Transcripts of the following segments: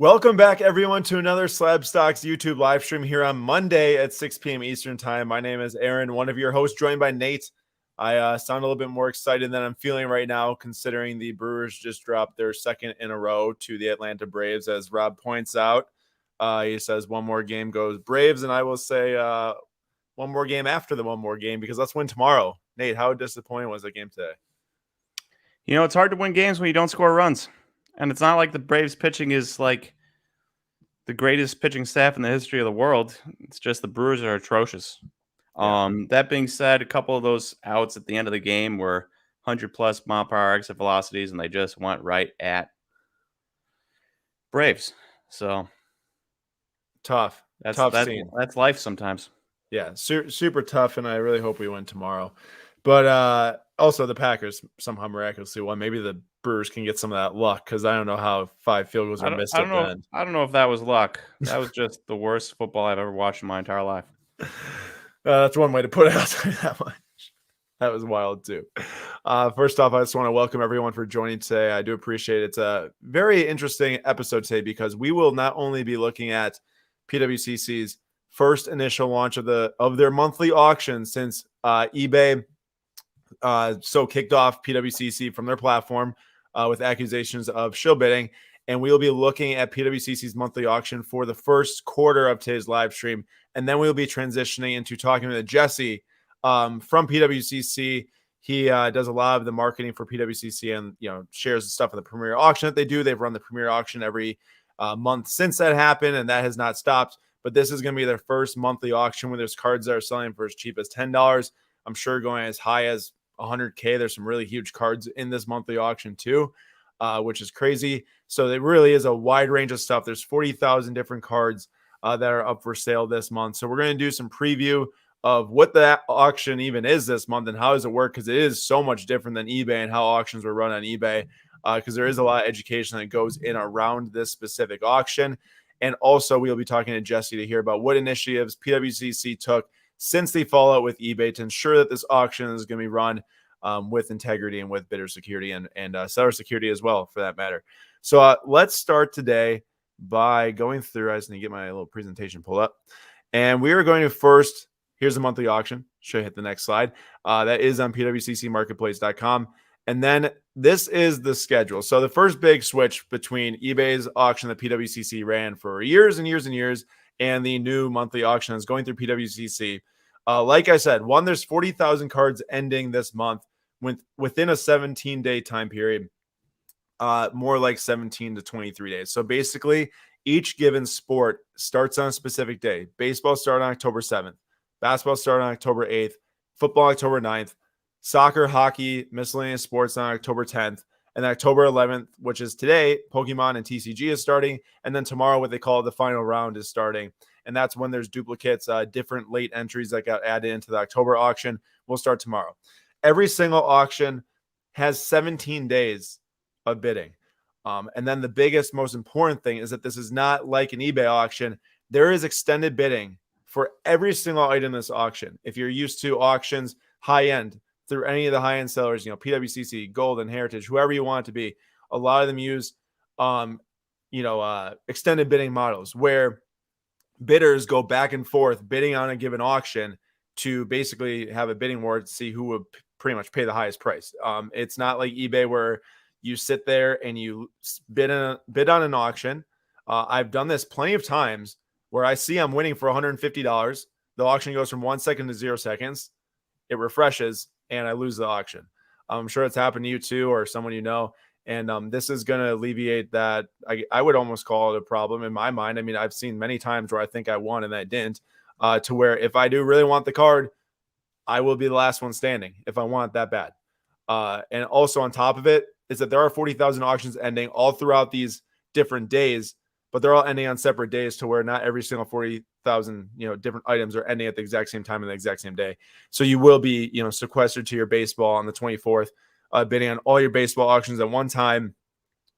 Welcome back, everyone, to another Slab Stocks YouTube live stream here on Monday at 6 p.m. Eastern Time. My name is Aaron, one of your hosts, joined by Nate. I sound a little bit more excited than I'm feeling right now, considering the Brewers just dropped their second in a row to the Atlanta Braves, as Rob points out. He says one more game goes Braves, and I will say one more game after the one more game, because let's win tomorrow. Nate, how disappointing was that game today? You know, it's hard to win games when you don't score runs. And it's not like the Braves pitching is like the greatest pitching staff in the history of the world. It's just the Brewers are atrocious. Yeah. That being said, a couple of those outs at the end of the game were 100+ mile per hour exit velocities, and they just went right at Braves. So Tough scene. That's life sometimes. Yeah, super tough, and I really hope we win tomorrow. But also the Packers somehow miraculously won. Maybe the Brewers can get some of that luck, because I don't know how 5 field goals are missed at the end. I don't know if that was luck. That was just the worst football I've ever watched in my entire life. That's one way to put it. I'll tell you that much. That was wild too. First off, I just want to welcome everyone for joining today. I do appreciate it. It's a very interesting episode today, because we will not only be looking at PWCC's first initial launch of their monthly auction since eBay kicked off PWCC from their platform with accusations of shill bidding. And we will be looking at PWCC's monthly auction for the first quarter of today's live stream. And then we'll be transitioning into talking with Jesse from PWCC. He does a lot of the marketing for PWCC and, shares the stuff in the premier auction that they do. They've run the premier auction every month since that happened, and that has not stopped. But this is going to be their first monthly auction where there's cards that are selling for as cheap as $10. I'm sure going as high as $100K. There's some really huge cards in this monthly auction too, which is crazy. So it really is a wide range of stuff. There's 40,000 different cards that are up for sale this month. So we're going to do some preview of what that auction even is this month and how does it work, because it is so much different than eBay and how auctions were run on eBay, because there is a lot of education that goes in around this specific auction. And also we'll be talking to Jesse to hear about what initiatives PWCC took since the fallout with eBay to ensure that this auction is going to be run with integrity and with bidder security and seller security as well, for that matter. So let's start today by going through. I just need to get my little presentation pulled up. And we are going to first, here's the monthly auction. Should hit the next slide. That is on pwccmarketplace.com. And then this is the schedule. So the first big switch between eBay's auction that PWCC ran for years and years and years and the new monthly auction is going through PWCC. Like I said, there's 40,000 cards ending this month within a 17-day time period, more like 17 to 23 days. So basically, each given sport starts on a specific day. Baseball started on October 7th. Basketball started on October 8th. Football October 9th. Soccer, hockey, miscellaneous sports on October 10th. And October 11th, which is today, Pokemon and TCG is starting. And then tomorrow, what they call the final round is starting. And that's when there's duplicates, different late entries that got added into the October auction. Will start tomorrow. Every single auction has 17 days of bidding. And then the biggest, most important thing is that this is not like an eBay auction. There is extended bidding for every single item in this auction. If you're used to auctions, high end, through any of the high-end sellers, PWCC, Golden, Heritage, whoever you want it to be, a lot of them use, extended bidding models where bidders go back and forth bidding on a given auction to basically have a bidding war to see who would pretty much pay the highest price. It's not like eBay where you sit there and you bid on an auction. I've done this plenty of times where I see I'm winning for $150. The auction goes from 1 second to 0 seconds. It refreshes and I lose the auction. I'm sure it's happened to you too, or someone you know. And this is going to alleviate that. I would almost call it a problem in my mind. I mean, I've seen many times where I think I won and I didn't, to where if I do really want the card, I will be the last one standing if I want it that bad. And also on top of it is that there are 40,000 auctions ending all throughout these different days, but they're all ending on separate days to where not every single 40,000, different items are ending at the exact same time in the exact same day. So you will be, sequestered to your baseball on the 24th, bidding on all your baseball auctions at one time,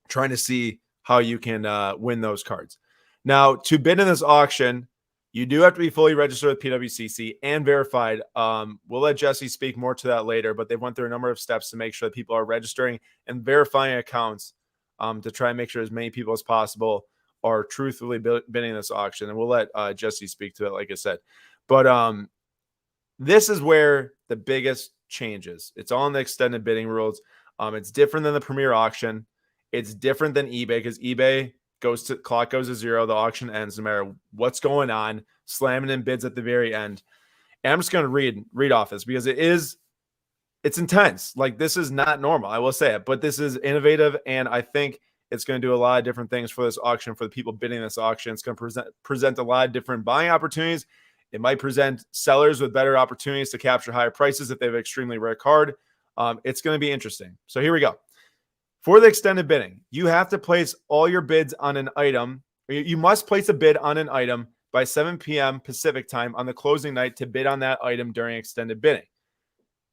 trying to see how you can win those cards. Now, to bid in this auction, you do have to be fully registered with PWCC and verified. We'll let Jesse speak more to that later, but they've went through a number of steps to make sure that people are registering and verifying accounts to try and make sure as many people as possible are truthfully bidding this auction. And we'll let Jesse speak to it, like I said. But this is where the biggest changes. It's all in the extended bidding rules. It's different than the premier auction. It's different than eBay because eBay clock goes to zero. The auction ends no matter what's going on, slamming in bids at the very end. And I'm just going to read off this because it's intense. Like, this is not normal. I will say it, but this is innovative. And I think it's going to do a lot of different things for this auction, for the people bidding this auction. It's going to present a lot of different buying opportunities. It might present sellers with better opportunities to capture higher prices if they have an extremely rare card. It's going to be interesting. So here we go. For the extended bidding, you have to place all your bids on an item. You must place a bid on an item by 7 p.m. Pacific time on the closing night to bid on that item during extended bidding.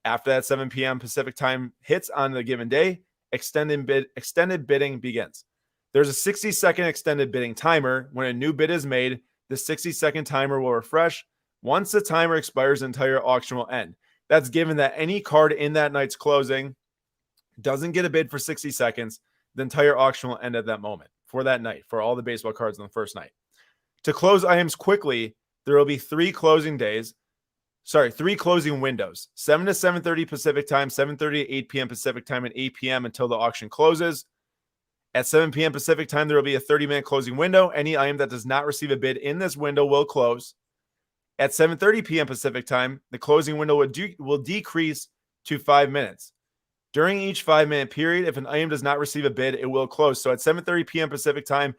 After that 7 p.m. Pacific time hits on the given day, extended bidding begins. There's a 60-second extended bidding timer. When a new bid is made, the 60-second timer will refresh. Once the timer expires, the entire auction will end. That's given that any card in that night's closing doesn't get a bid for 60 seconds. The entire auction will end at that moment for that night, for all the baseball cards on the first night. To close items quickly, there will be three closing windows, 7 to 7:30 Pacific time, 7:30 to 8 p.m. Pacific time, and 8 p.m. until the auction closes. At 7 p.m. Pacific time, there will be a 30-minute closing window. Any item that does not receive a bid in this window will close. At 7:30 p.m. Pacific time, the closing window will decrease to 5 minutes. During each 5-minute period, if an item does not receive a bid, it will close. So at 7:30 p.m. Pacific time,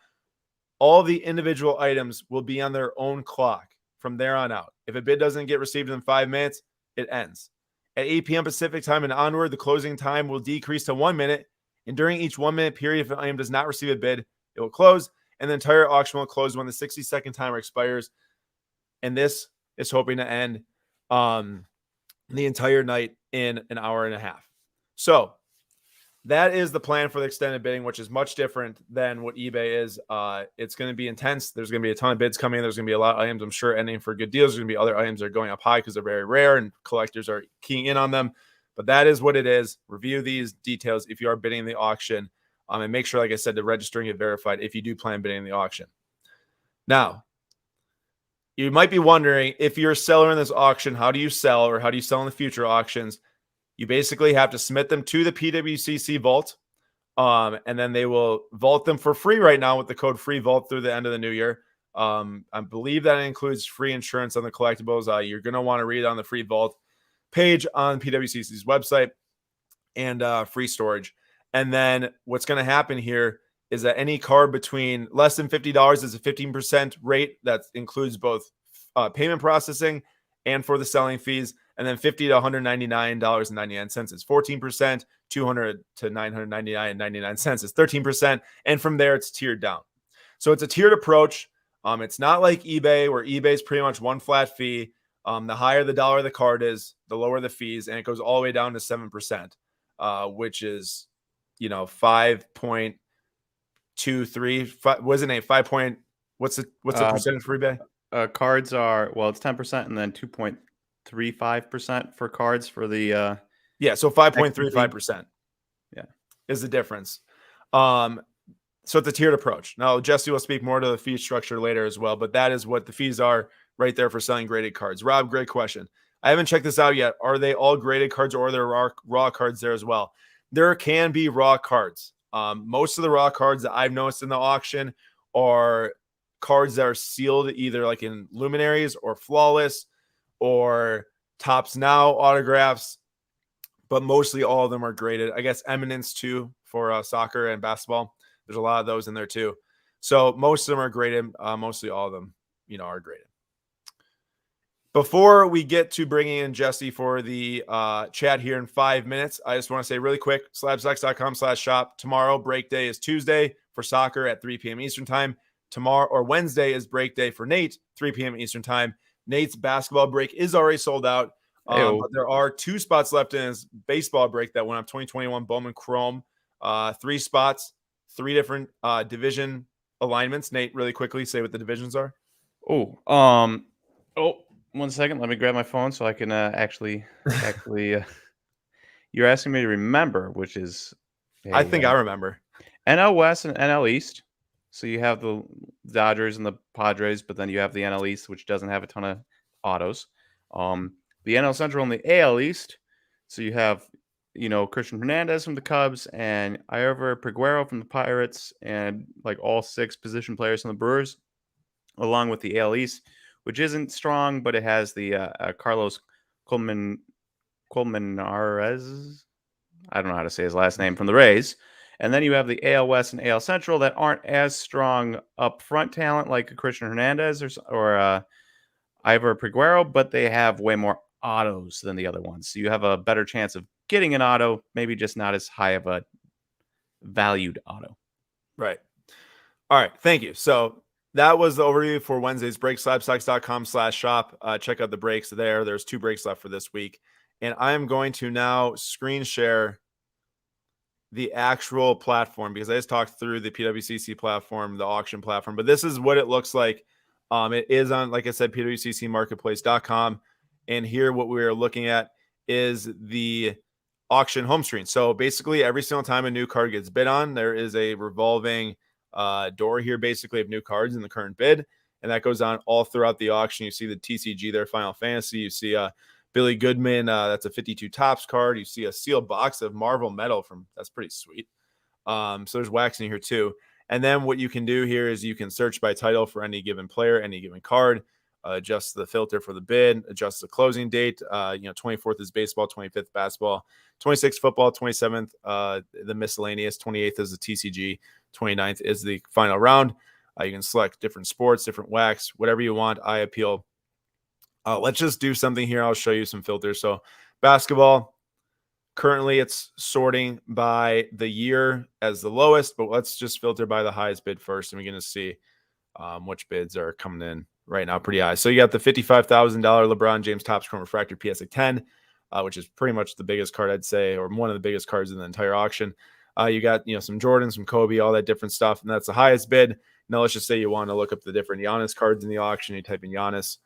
all the individual items will be on their own clock from there on out. If a bid doesn't get received in 5 minutes, it ends. At 8 p.m. Pacific time and onward, the closing time will decrease to 1 minute. And during each 1 minute period, if an item does not receive a bid, it will close. And the entire auction will close when the 60-second timer expires. And this is hoping to end the entire night in an hour and a half. So that is the plan for the extended bidding, which is much different than what eBay is. It's going to be intense. There's going to be a ton of bids coming in. There's going to be a lot of items, I'm sure, ending for good deals. There's going to be other items that are going up high because they're very rare and collectors are keying in on them. But that is what it is. Review these details if you are bidding the auction. And make sure, like I said, to register and get verified if you do plan bidding the auction. Now, you might be wondering, if you're a seller in this auction, how do you sell, or how do you sell in the future auctions? You basically have to submit them to the PWCC vault, and then they will vault them for free right now with the code FREEVAULT through the end of the new year. I believe that includes free insurance on the collectibles. You're going to want to read on the Free Vault page on PWCC's website, and free storage. And then what's going to happen here is that any card between less than $50 is a 15% rate. That includes both payment processing and for the selling fees. And then $50 to $199.99 is 14%, $200 to $999.99 is 13%. And from there, it's tiered down. So it's a tiered approach. It's not like eBay, where eBay is pretty much one flat fee. The higher the dollar the card is, the lower the fees, and it goes all the way down to 7%, which is, 5.23. Wasn't it 5 point? What's the percentage for eBay? Cards are, it's 10% and then 2.35% for cards for the so 5.35%. Yeah, is the difference. So it's a tiered approach. Now Jesse will speak more to the fee structure later as well, but that is what the fees are right there for selling graded cards. Rob, great question. I haven't checked this out yet. Are they all graded cards, or are there raw cards there as well? There can be raw cards. Most of the raw cards that I've noticed in the auction are cards that are sealed either like in luminaries or flawless or Tops Now autographs, but mostly all of them are graded. I guess Eminence too for soccer and basketball. There's a lot of those in there too. So most of them are graded. Mostly all of them, are graded. Before we get to bringing in Jesse for the chat here in 5 minutes, I just want to say really quick, slabstocks.com/shop. Tomorrow, break day is Tuesday for soccer at 3 p.m. Eastern time. Tomorrow or Wednesday is break day for Nate, 3 p.m. Eastern time. Nate's basketball break is already sold out. But there are 2 spots left in his baseball break that went up 2021 Bowman Chrome. 3 spots, 3 different division alignments. Nate, really quickly, say what the divisions are. 1 second. Let me grab my phone so I can actually. You're asking me to remember, which is. I think I remember. NL West and NL East. So you have the Dodgers and the Padres, but then you have the NL East, which doesn't have a ton of autos. The NL Central and the AL East. So you have, Christian Hernandez from the Cubs and Iover Peguero from the Pirates, and like all 6 position players from the Brewers, along with the AL East, which isn't strong, but it has the Carlos Colmenares. I don't know how to say his last name, from the Rays. And then you have the AL West and AL Central that aren't as strong up front talent like a Christian Hernandez or Ivor Peguero, but they have way more autos than the other ones. So you have a better chance of getting an auto, maybe just not as high of a valued auto. Right. All right. Thank you. So that was the overview for Wednesday's break. Slabstocks.com/shop. Check out the breaks there. There's 2 breaks left for this week. And I am going to now screen share the actual platform because I just talked through the PWCC platform, the auction platform, but this is what it looks like. It is on, like I said, PWCCmarketplace.com. And here what we're looking at is the auction home screen. So basically every single time a new card gets bid on, there is a revolving door here basically of new cards in the current bid. And that goes on all throughout the auction. You see the TCG there, Final Fantasy. You see Billy Goodman, that's a 52 Topps card. You see a sealed box of Marvel Metal that's pretty sweet. So there's wax in here too. And then what you can do here is you can search by title for any given player, any given card, adjust the filter for the bid, adjust the closing date. 24th is baseball, 25th basketball, 26th football, 27th the miscellaneous, 28th is the TCG, 29th is the final round. You can select different sports, different wax, whatever you want. I appeal. Let's just do something here. I'll show you some filters. So basketball, currently it's sorting by the year as the lowest, but let's just filter by the highest bid first. And we're going to see which bids are coming in right now pretty high. So you got the $55,000 LeBron James Topps Chrome Refractor PSA 10, which is pretty much the biggest card, I'd say, or one of the biggest cards in the entire auction. You got, some Jordan, some Kobe, all that different stuff. And that's the highest bid. Now let's just say you want to look up the different Giannis cards in the auction. You type in Giannis.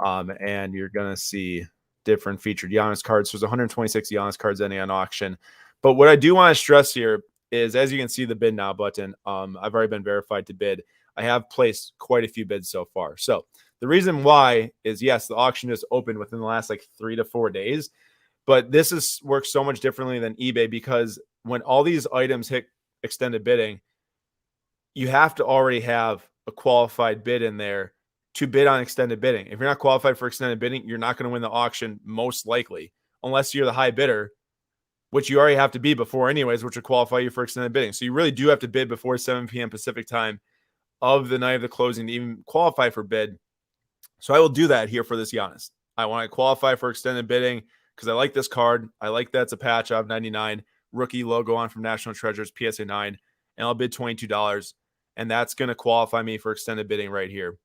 And you're going to see different featured Giannis cards. So there's 126 Giannis cards ending on auction. But what I do want to stress here is, as you can see the bid now button, I've already been verified to bid. I have placed quite a few bids so far. So the reason why is, yes, the auction just opened within the last 3 to 4 days, but this works so much differently than eBay because when all these items hit extended bidding, you have to already have a qualified bid in there to bid on extended bidding. If you're not qualified for extended bidding, you're not going to win the auction most likely, unless you're the high bidder, which you already have to be before anyways, which will qualify you for extended bidding. So you really do have to bid before 7 p.m. Pacific time of the night of the closing to even qualify for bid. So I will do that here for this Giannis. I want to qualify for extended bidding because I like this card. I like that it's a patch of 99 rookie logo on from National Treasures PSA 9, and I'll bid $22, and that's going to qualify me for extended bidding right here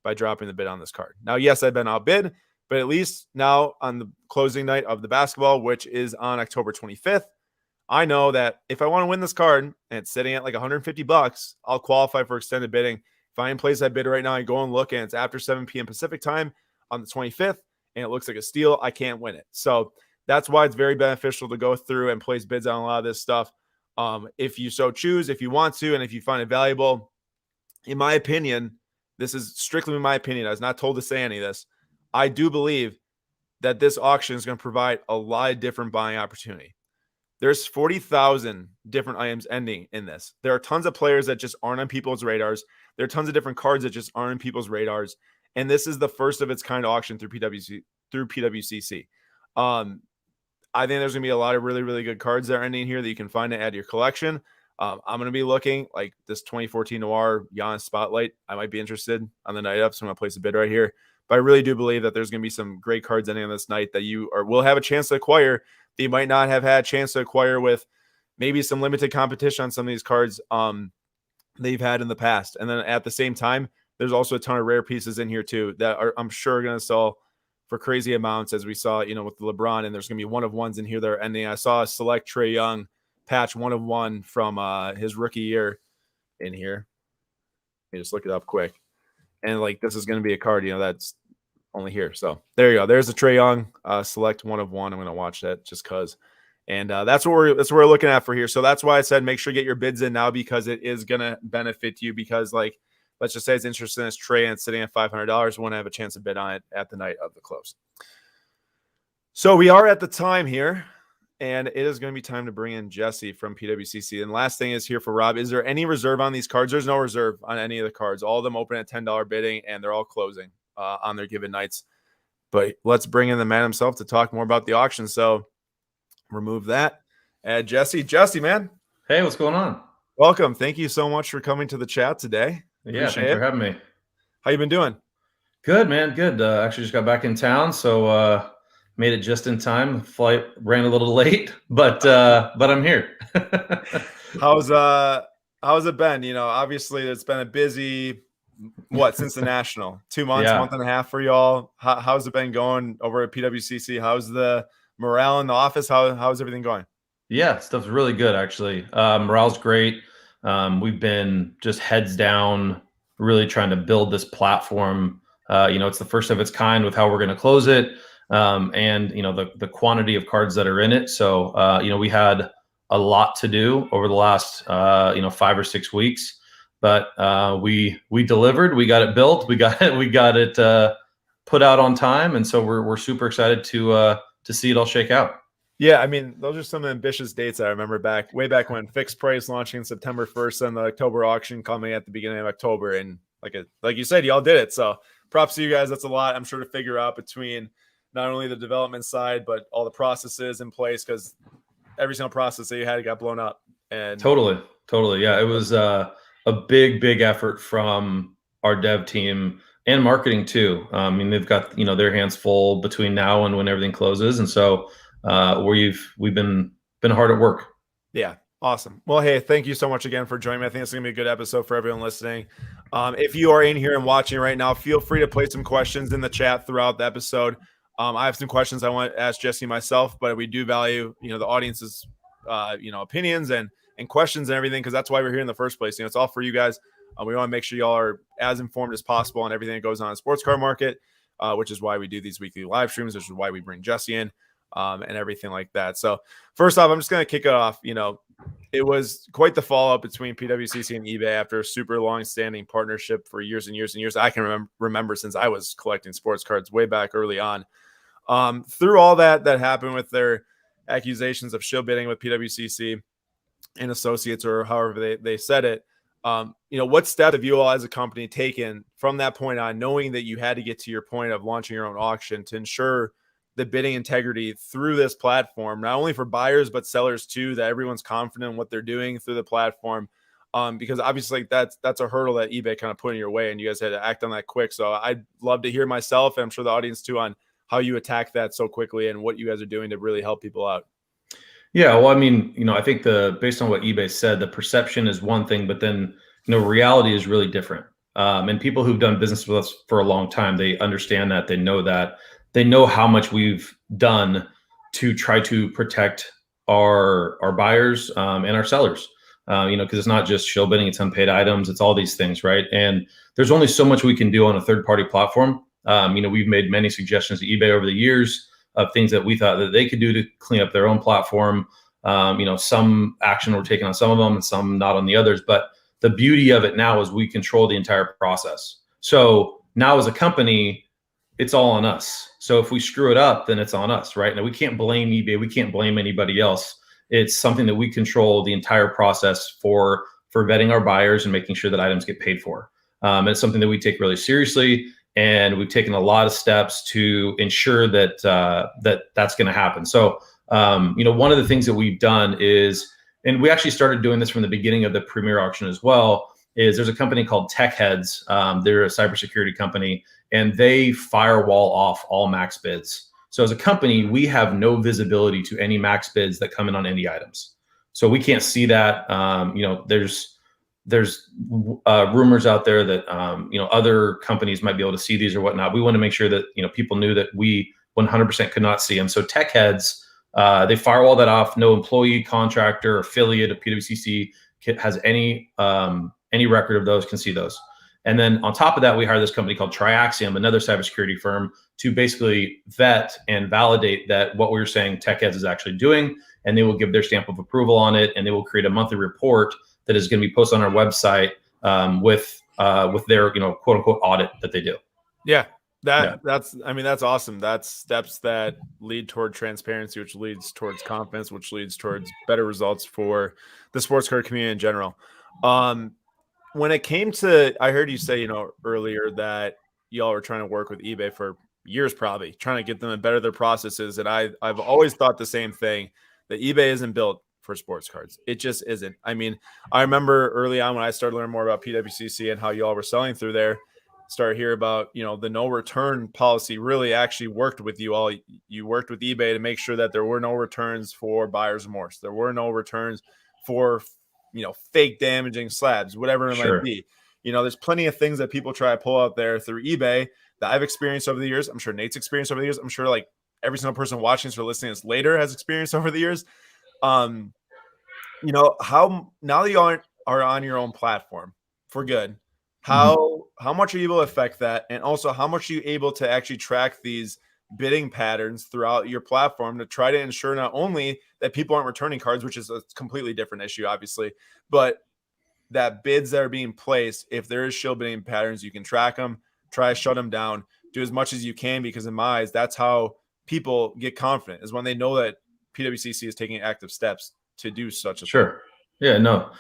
by dropping the bid on this card. Now, yes, I've been outbid, but at least now on the closing night of the basketball, which is on October 25th, I know that if I want to win this card and it's sitting at $150, I'll qualify for extended bidding. If I can place that bid right now, I go and look and it's after 7 p.m. Pacific time on the 25th and it looks like a steal, I can't win it. So that's why it's very beneficial to go through and place bids on a lot of this stuff. If you so choose, if you want to, and if you find it valuable, in my opinion, this is strictly my opinion. I was not told to say any of this. I do believe that this auction is going to provide a lot of different buying opportunity. There's 40,000 different items ending in this. There are tons of players that just aren't on people's radars. There are tons of different cards that just aren't on people's radars. And this is the first of its kind auction through PWCC. I think there's going to be a lot of really, really good cards that are ending here that you can find and add to your collection. I'm going to be looking like this 2014 Noir Giannis Spotlight. I might be interested on the night up, so I'm going to place a bid right here. But I really do believe that there's going to be some great cards ending on this night that you will have a chance to acquire that you might not have had a chance to acquire with maybe some limited competition on some of these cards they've had in the past. And then at the same time, there's also a ton of rare pieces in here too that are, I'm sure, going to sell for crazy amounts, as we saw, with LeBron. And there's going to be one of ones in here that are ending. I saw a select Trae Young patch 1 of 1 from his rookie year in here. Let me just look it up quick. And this is going to be a card, that's only here. So there you go. There's the Trae Young select 1 of 1. I'm going to watch that just because. And that's what we're looking at for here. So that's why I said make sure you get your bids in now, because it is gonna benefit you. Because like, let's just say it's interested in this trade and it's sitting at $500, we want to have a chance to bid on it at the night of the close. So we are at the time here, and it is going to be time to bring in Jesse from PWCC. And last thing is here for Rob. Is there any reserve on these cards? There's no reserve on any of the cards. All of them open at $10 bidding, and they're all closing on their given nights. But let's bring in the man himself to talk more about the auction. So remove that. Add Jesse. Jesse, man. Hey, what's going on? Welcome. Thank you so much for coming to the chat today. Yeah, thanks for having me. How you been doing? Good, man. Good. Actually just got back in town, so made it just in time. The flight ran a little late, but I'm here. How's it been? You know, obviously it's been a busy since the National? 2 months, month and a half for y'all. How's it been going over at PWCC? How's the morale in the office? How's everything going? Yeah, stuff's really good actually. Morale's great. We've been just heads down, really trying to build this platform. It's the first of its kind with how we're going to close it. And the quantity of cards that are in it. So, we had a lot to do over the last, 5 or 6 weeks, but we delivered, we got it built, we got it put out on time. And so we're super excited to see it all shake out. Yeah. I mean, those are some ambitious dates. I remember way back when fixed price launching September 1st and the October auction coming at the beginning of October. And like you said, y'all did it. So props to you guys. That's a lot, I'm sure, to figure out between not only the development side, but all the processes in place, because every single process that you had got blown up. And Totally. Yeah, it was a big effort from our dev team and marketing too. I mean, they've got their hands full between now and when everything closes, and so we've been hard at work. Yeah, awesome. Well, hey, thank you so much again for joining me. I think it's gonna be a good episode for everyone listening. If you are in here and watching right now, feel free to place some questions in the chat throughout the episode. I have some questions I want to ask Jesse myself, but we do value, the audience's, opinions and questions and everything, because that's why we're here in the first place. It's all for you guys. We want to make sure y'all are as informed as possible on everything that goes on in the sports car market, which is why we do these weekly live streams, which is why we bring Jesse in and everything like that. So first off, I'm just going to kick it off. It was quite the follow-up between PWCC and eBay after a super long-standing partnership for years and years and years. I can remember since I was collecting sports cards way back early on. Through all that happened with their accusations of shill bidding with PWCC and associates, or however they said it, what step have you all as a company taken from that point on, knowing that you had to get to your point of launching your own auction to ensure the bidding integrity through this platform, not only for buyers but sellers too, that everyone's confident in what they're doing through the platform? Because obviously that's a hurdle that eBay kind of put in your way, and you guys had to act on that quick. So I'd love to hear myself, and I'm sure the audience too, on how you attack that so quickly and what you guys are doing to really help people out. Yeah, well, I mean, I think based on what eBay said, the perception is one thing, but then reality is really different. And people who've done business with us for a long time, they understand that, they know how much we've done to try to protect our buyers and our sellers. Because it's not just shill bidding, it's unpaid items, it's all these things, right? And there's only so much we can do on a third-party platform. We've made many suggestions to eBay over the years of things that we thought that they could do to clean up their own platform. Some action we're taking on some of them and some not on the others. But the beauty of it now is we control the entire process. So now as a company, it's all on us. So if we screw it up, then it's on us, right? Now we can't blame eBay. We can't blame anybody else. It's something that we control the entire process for vetting our buyers and making sure that items get paid for. And it's something that we take really seriously. And we've taken a lot of steps to ensure that that's going to happen. So, one of the things that we've done is, and we actually started doing this from the beginning of the Premier auction as well, is there's a company called Tech Heads. They're a cybersecurity company, and they firewall off all max bids. So as a company, we have no visibility to any max bids that come in on any items. So we can't see that. There's rumors out there that other companies might be able to see these or whatnot. We want to make sure that people knew that we 100% could not see them. So Tech Heads, they firewall that off. No employee, contractor, affiliate of PWCC has any record of those, can see those. And then on top of that, we hired this company called Triaxiom, another cybersecurity firm, to basically vet and validate that what we were saying Tech Heads is actually doing. And they will give their stamp of approval on it, and they will create a monthly report that is going to be posted on our website with their, quote unquote audit that they do. Yeah. That's awesome. That's steps that lead toward transparency, which leads towards confidence, which leads towards better results for the sports card community in general. When it came to, I heard you say, earlier that y'all were trying to work with eBay for years, probably trying to get them to better their processes. And I've always thought the same thing, that eBay isn't built for sports cards. It just isn't. I mean, I remember early on when I started learning more about PWCC and how y'all were selling through there, start hear about, the no return policy really actually worked with you all. You worked with eBay to make sure that there were no returns for buyer's remorse. There were no returns for, fake damaging slabs, whatever it might be. There's plenty of things that people try to pull out there through eBay that I've experienced over the years. I'm sure Nate's experienced over the years. I'm sure like every single person watching this or listening to this later has experienced over the years. How now that you are on your own platform for good, how much are you able to affect that? And also how much are you able to actually track these bidding patterns throughout your platform to try to ensure not only that people aren't returning cards, which is a completely different issue, obviously, but that bids that are being placed, if there is shill bidding patterns, you can track them, try to shut them down, do as much as you can, because in my eyes, that's how people get confident, is when they know that PWCC is taking active steps to do such a thing. Yeah, no.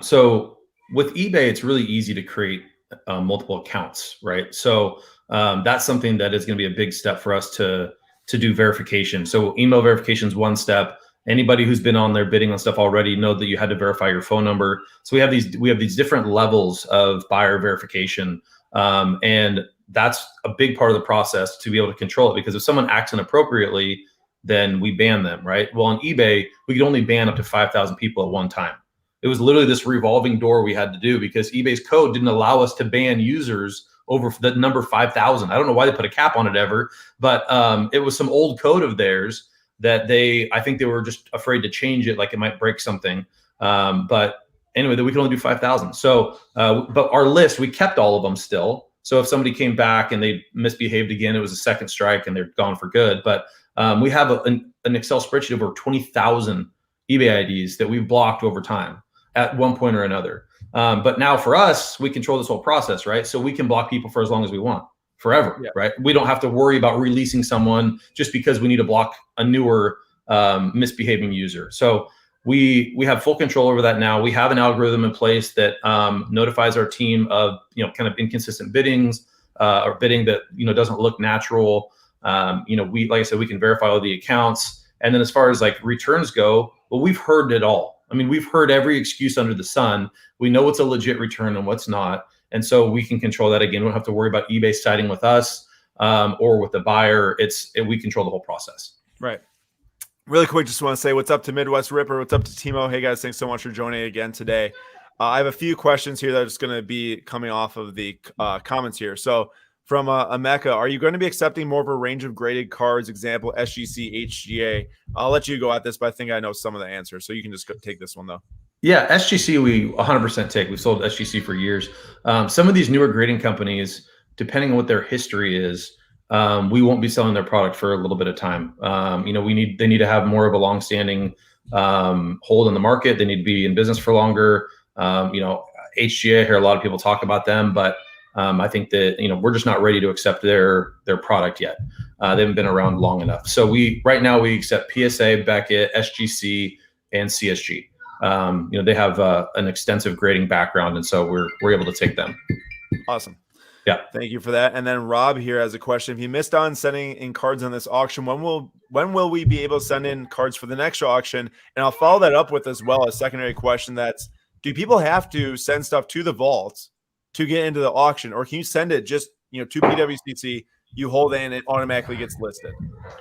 So with eBay, it's really easy to create multiple accounts, right? So that's something that is going to be a big step for us to do verification. So email verification is one step. Anybody who's been on there bidding on stuff already know that you had to verify your phone number. So we have these different levels of buyer verification, and that's a big part of the process to be able to control it. Because if someone acts inappropriately, then we ban them, right? Well, on eBay, we could only ban up to 5,000 people at one time. It was literally this revolving door we had to do because eBay's code didn't allow us to ban users over the number 5,000. I don't know why they put a cap on it ever, but it was some old code of theirs that I think they were just afraid to change it, like it might break something. But anyway, we could only do 5,000. So, but our list, we kept all of them still. So if somebody came back and they misbehaved again, it was a second strike and they're gone for good. But we have an Excel spreadsheet of over 20,000 eBay IDs that we've blocked over time at one point or another. But now for us, we control this whole process, right? So we can block people for as long as we want, forever, right? We don't have to worry about releasing someone just because we need to block a newer misbehaving user. So we have full control over that now. We have an algorithm in place that notifies our team of kind of inconsistent biddings or bidding that doesn't look natural. We, like I said, we can verify all the accounts. And then as far as like returns go, well, we've heard it all. I mean, we've heard every excuse under the sun. We know what's a legit return and what's not. And so we can control that again. We don't have to worry about eBay siding with us or with the buyer. We control the whole process. Right. Really quick, just want to say what's up to Midwest Ripper. What's up to Timo? Hey guys, thanks so much for joining again today. I have a few questions here that are just going to be coming off of the comments here. So from Emeka, are you going to be accepting more of a range of graded cards, example, SGC, HGA? I'll let you go at this, but I think I know some of the answers. So you can just take this one, though. Yeah, SGC we 100% take. We've sold SGC for years. Some of these newer grading companies, depending on what their history is, we won't be selling their product for a little bit of time. They need to have more of a longstanding hold in the market. They need to be in business for longer. HGA, I hear a lot of people talk about them, but I think that we're just not ready to accept their product yet. They haven't been around long enough. So right now we accept PSA, Beckett, SGC, and CSG. They have an extensive grading background, and so we're able to take them. Awesome. Yeah. Thank you for that. And then Rob here has a question. If you missed on sending in cards on this auction, when will we be able to send in cards for the next auction? And I'll follow that up with as well a secondary question. That's, do people have to send stuff to the vault to get into the auction, or can you send it just to PWCC? You hold it and it automatically gets listed.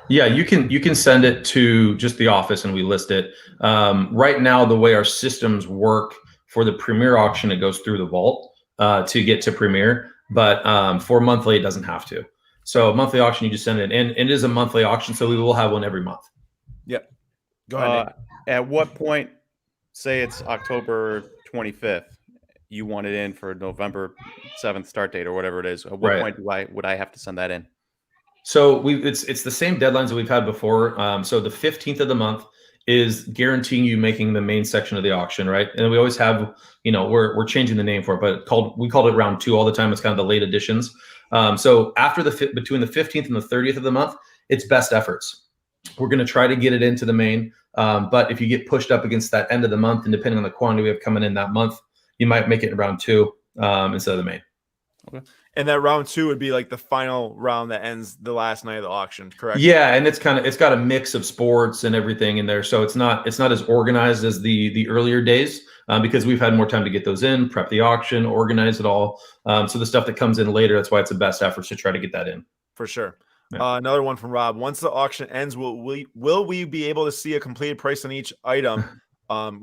Yeah, you can send it to just the office and we list it. Right now, the way our systems work for the Premier auction, it goes through the vault to get to Premier. But for monthly, it doesn't have to. So monthly auction, you just send it in. And it is a monthly auction, so we will have one every month. Yep. Go ahead. At what point, say it's October 25th, you want it in for November 7th start date or whatever it is, at what Right. point would I have to send that in? So it's the same deadlines that we've had before. So the 15th of the month is guaranteeing you making the main section of the auction, right? And we always have, we're changing the name for it, but we called it round 2 all the time. It's kind of the late additions. So after between the 15th and the 30th of the month, it's best efforts. We're going to try to get it into the main, but if you get pushed up against that end of the month, and depending on the quantity we have coming in that month, you might make it in round 2 instead of the main. Okay. And that round 2 would be like the final round that ends the last night of the auction, correct? Yeah, and it's got a mix of sports and everything in there, so it's not as organized as the earlier days because we've had more time to get those in, prep the auction, organize it all. So the stuff that comes in later, that's why it's the best efforts to try to get that in. For sure. Yeah. Another one from Rob. Once the auction ends, will we be able to see a completed price on each item?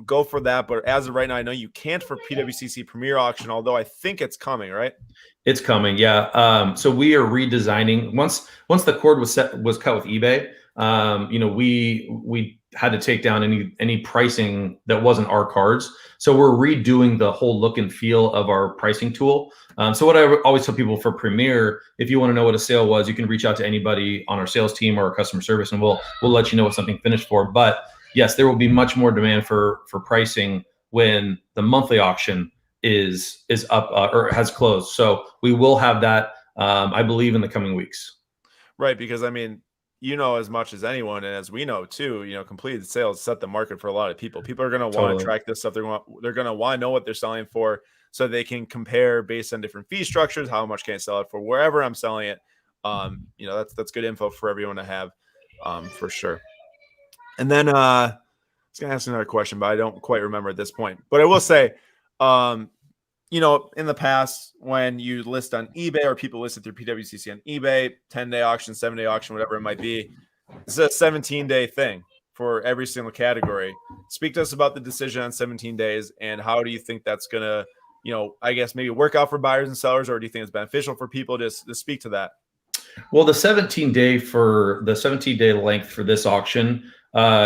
Go for that. But as of right now, I know you can't for PWCC Premier Auction, although I think it's coming, right? It's coming, yeah. So we are redesigning. Once the cord was cut with eBay, we had to take down any pricing that wasn't our cards. So we're redoing the whole look and feel of our pricing tool. So what I always tell people for Premier, if you want to know what a sale was, you can reach out to anybody on our sales team or our customer service, and we'll let you know what something finished for. But yes, there will be much more demand for pricing when the monthly auction is up or has closed. So we will have that, I believe, in the coming weeks. Right, because I mean, as much as anyone, and as we know too, completed sales set the market for a lot of people. People are going to want to track this stuff. They're going to want to know what they're selling for, so they can compare based on different fee structures. How much can I sell it for wherever I'm selling it? That's good info for everyone to have, for sure. And then I was going to ask another question, but I don't quite remember at this point. But I will say, in the past, when you list on eBay or people listed through PWCC on eBay, 10-day auction, 7-day auction, whatever it might be, it's a 17-day thing for every single category. Speak to us about the decision on 17 days and how do you think that's going to, I guess maybe work out for buyers and sellers, or do you think it's beneficial for people? Just speak to that. Well, the 17-day length for this auction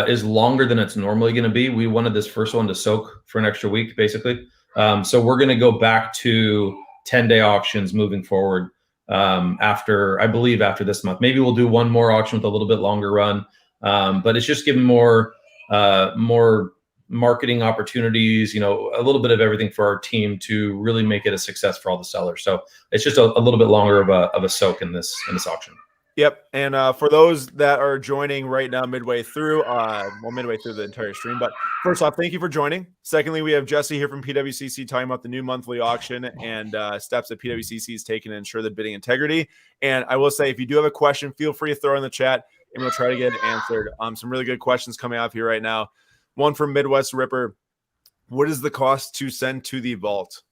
is longer than it's normally going to be. We wanted this first one to soak for an extra week, basically. So we're going to go back to 10-day auctions moving forward after this month. Maybe we'll do one more auction with a little bit longer run, but it's just giving more marketing opportunities, a little bit of everything for our team to really make it a success for all the sellers. So it's just a little bit longer of a soak in this auction. Yep. And for those that are joining right now, midway through the entire stream. But first off, thank you for joining. Secondly, we have Jesse here from PWCC talking about the new monthly auction and steps that PWCC is taking to ensure the bidding integrity. And I will say, if you do have a question, feel free to throw in the chat and we'll try to get it answered. Some really good questions coming out here right now. One from Midwest Ripper. What is the cost to send to the vault?